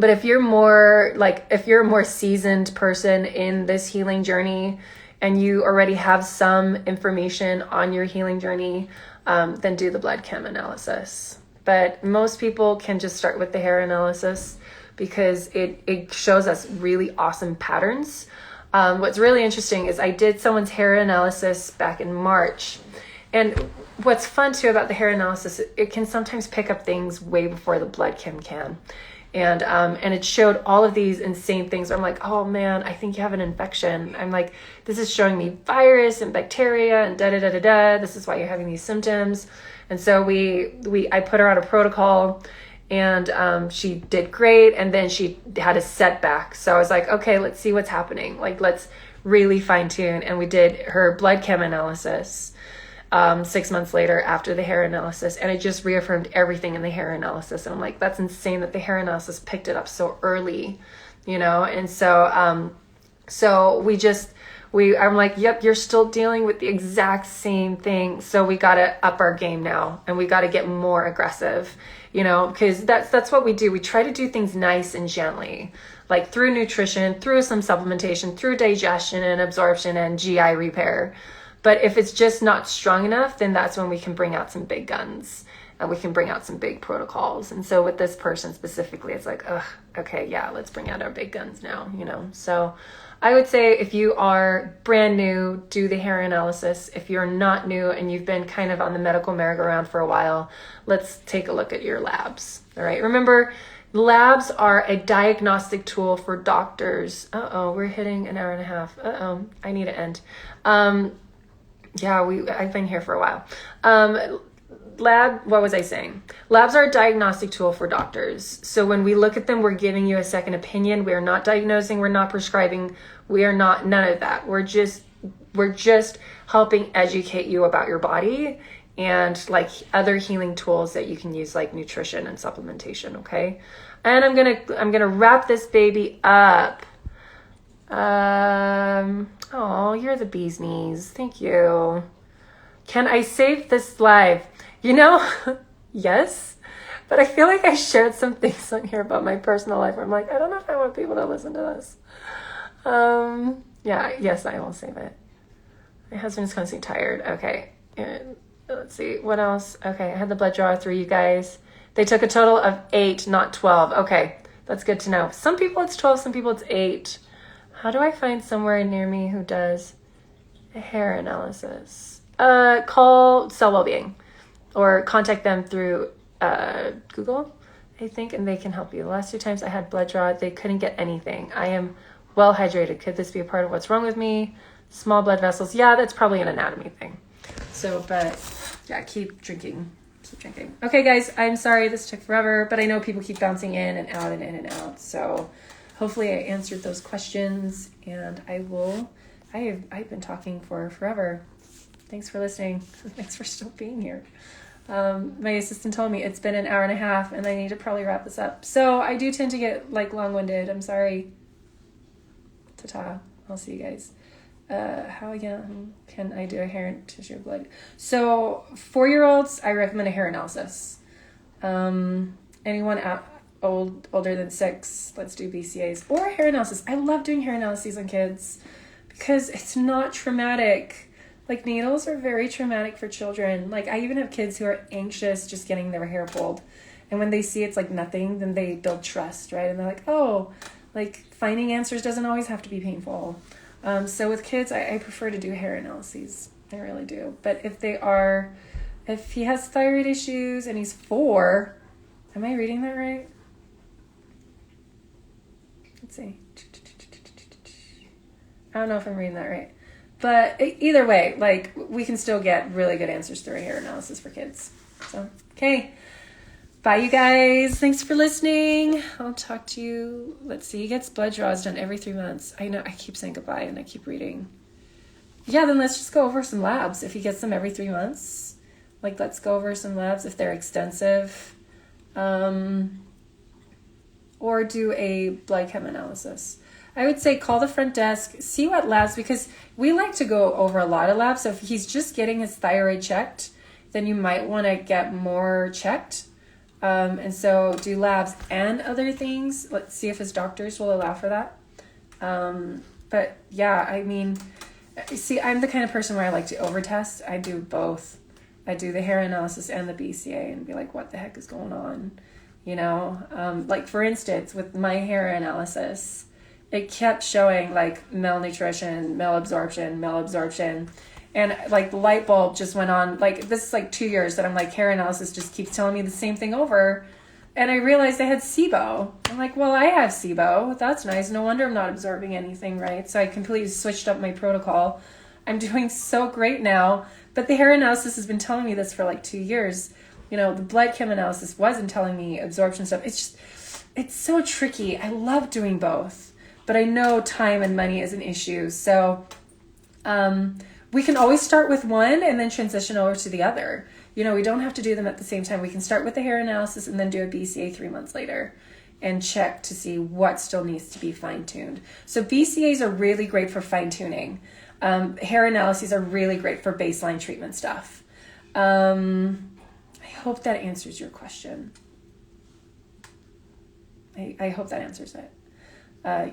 But if you're a more seasoned person in this healing journey and you already have some information on your healing journey, then do the blood chem analysis. But most people can just start with the hair analysis because it shows us really awesome patterns. What's really interesting is I did someone's hair analysis back in March. And what's fun too about the hair analysis, it can sometimes pick up things way before the blood chem can. And it showed all of these insane things. I'm like, oh man, I think you have an infection. I'm like, this is showing me virus and bacteria and da-da-da-da-da. This is why you're having these symptoms. And so I put her on a protocol and she did great. And then she had a setback. So I was like, okay, let's see what's happening. Like, let's really fine tune. And we did her blood chem analysis 6 months later after the hair analysis, and it just reaffirmed everything in the hair analysis. And I'm like, that's insane that the hair analysis picked it up so early, and so I'm like, yep, you're still dealing with the exact same thing, so we got to up our game now and we got to get more aggressive, because that's what we do. We try to do things nice and gently, like through nutrition, through some supplementation, through digestion and absorption and GI repair. But if it's just not strong enough, then that's when we can bring out some big guns and we can bring out some big protocols. And so with this person specifically, it's like, okay, yeah, let's bring out our big guns now, So I would say if you are brand new, do the hair analysis. If you're not new and you've been kind of on the medical merry-go-round for a while, let's take a look at your labs. All right. Remember, labs are a diagnostic tool for doctors. We're hitting an hour and a half. I need to end. Yeah, I've been here for a while. What was I saying? Labs are a diagnostic tool for doctors. So when we look at them, we're giving you a second opinion. We are not diagnosing. We're not prescribing. We are not, none of that. We're just helping educate you about your body and like other healing tools that you can use, like nutrition and supplementation. Okay. And I'm going to wrap this baby up. Oh, you're the bee's knees. Thank you. Can I save this live? Yes, but I feel like I shared some things on here about my personal life where I'm like, I don't know if I want people to listen to this. Yes, I will save it. My husband's constantly tired. Okay. And let's see. What else? Okay. I had the blood draw through you guys. They took a total of 8, not 12. Okay. That's good to know. Some people it's 12, some people it's 8. How do I find somewhere near me who does a hair analysis? Call Cell Wellbeing or contact them through Google, I think, and they can help you. The last 2 times I had blood draw, they couldn't get anything. I am well hydrated. Could this be a part of what's wrong with me? Small blood vessels. Yeah, that's probably an anatomy thing. So, but yeah, keep drinking. Okay, guys, I'm sorry this took forever, but I know people keep bouncing in and out and in and out. So hopefully I answered those questions, and I've been talking for forever. Thanks for listening. Thanks for still being here. My assistant told me it's been an hour and a half and I need to probably wrap this up. So I do tend to get like long-winded. I'm sorry. Ta-ta. I'll see you guys. How young can I do a hair and tissue blood? So 4-year-olds, I recommend a hair analysis. Anyone older than 6, let's do BCAs or a hair analysis. I love doing hair analyses on kids because it's not traumatic. Like needles are very traumatic for children. Like I even have kids who are anxious just getting their hair pulled. And when they see it's like nothing, then they build trust, right? And they're like, oh, like finding answers doesn't always have to be painful. So with kids, I prefer to do hair analyses. I really do. But if he has thyroid issues and he's 4, am I reading that right? Let's see. I don't know if I'm reading that right. But either way, like, we can still get really good answers through a hair analysis for kids. So, okay. Bye, you guys. Thanks for listening. I'll talk to you. Let's see. He gets blood draws done every 3 months. I know I keep saying goodbye and I keep reading. Yeah, then let's just go over some labs. If he gets them every 3 months, like, let's go over some labs if they're extensive. Or do a blood chem analysis. I would say call the front desk, see what labs, because we like to go over a lot of labs. So if he's just getting his thyroid checked, then you might want to get more checked. And so do labs and other things. Let's see if his doctors will allow for that. But yeah, I mean, see, I'm the kind of person where I like to overtest. I do both. I do the hair analysis and the BCA and be like, what the heck is going on? You know, like for instance, with my hair analysis, it kept showing like malnutrition, malabsorption. And like the light bulb just went on. Like this is like 2 years that I'm like, hair analysis just keeps telling me the same thing over. And I realized I had SIBO. I'm like, well, I have SIBO. That's nice. No wonder I'm not absorbing anything, right? So I completely switched up my protocol. I'm doing so great now. But the hair analysis has been telling me this for like 2 years. You know, the blood chem analysis wasn't telling me absorption stuff. It's so tricky. I love doing both. But I know time and money is an issue. So we can always start with one and then transition over to the other. You know, we don't have to do them at the same time. We can start with the hair analysis and then do a BCA 3 months later and check to see what still needs to be fine-tuned. So BCAs are really great for fine-tuning. Hair analyses are really great for baseline treatment stuff. I hope that answers your question. I hope that answers it.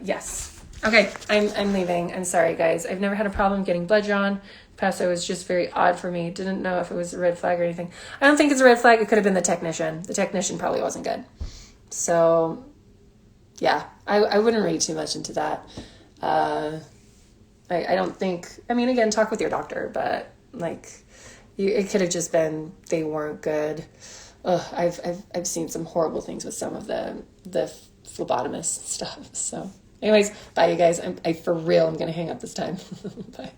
Yes. Okay, I'm leaving. I'm sorry, guys. I've never had a problem getting blood drawn. Paso was just very odd for me. Didn't know if it was a red flag or anything. I don't think it's a red flag. It could have been the technician. The technician probably wasn't good. So, yeah, I wouldn't read too much into that. I don't think, I mean, again, talk with your doctor, but like, it could have just been they weren't good. I've seen some horrible things with some of the phlebotomist stuff. So anyways, bye you guys. I for real, I'm going to hang up this time. Bye.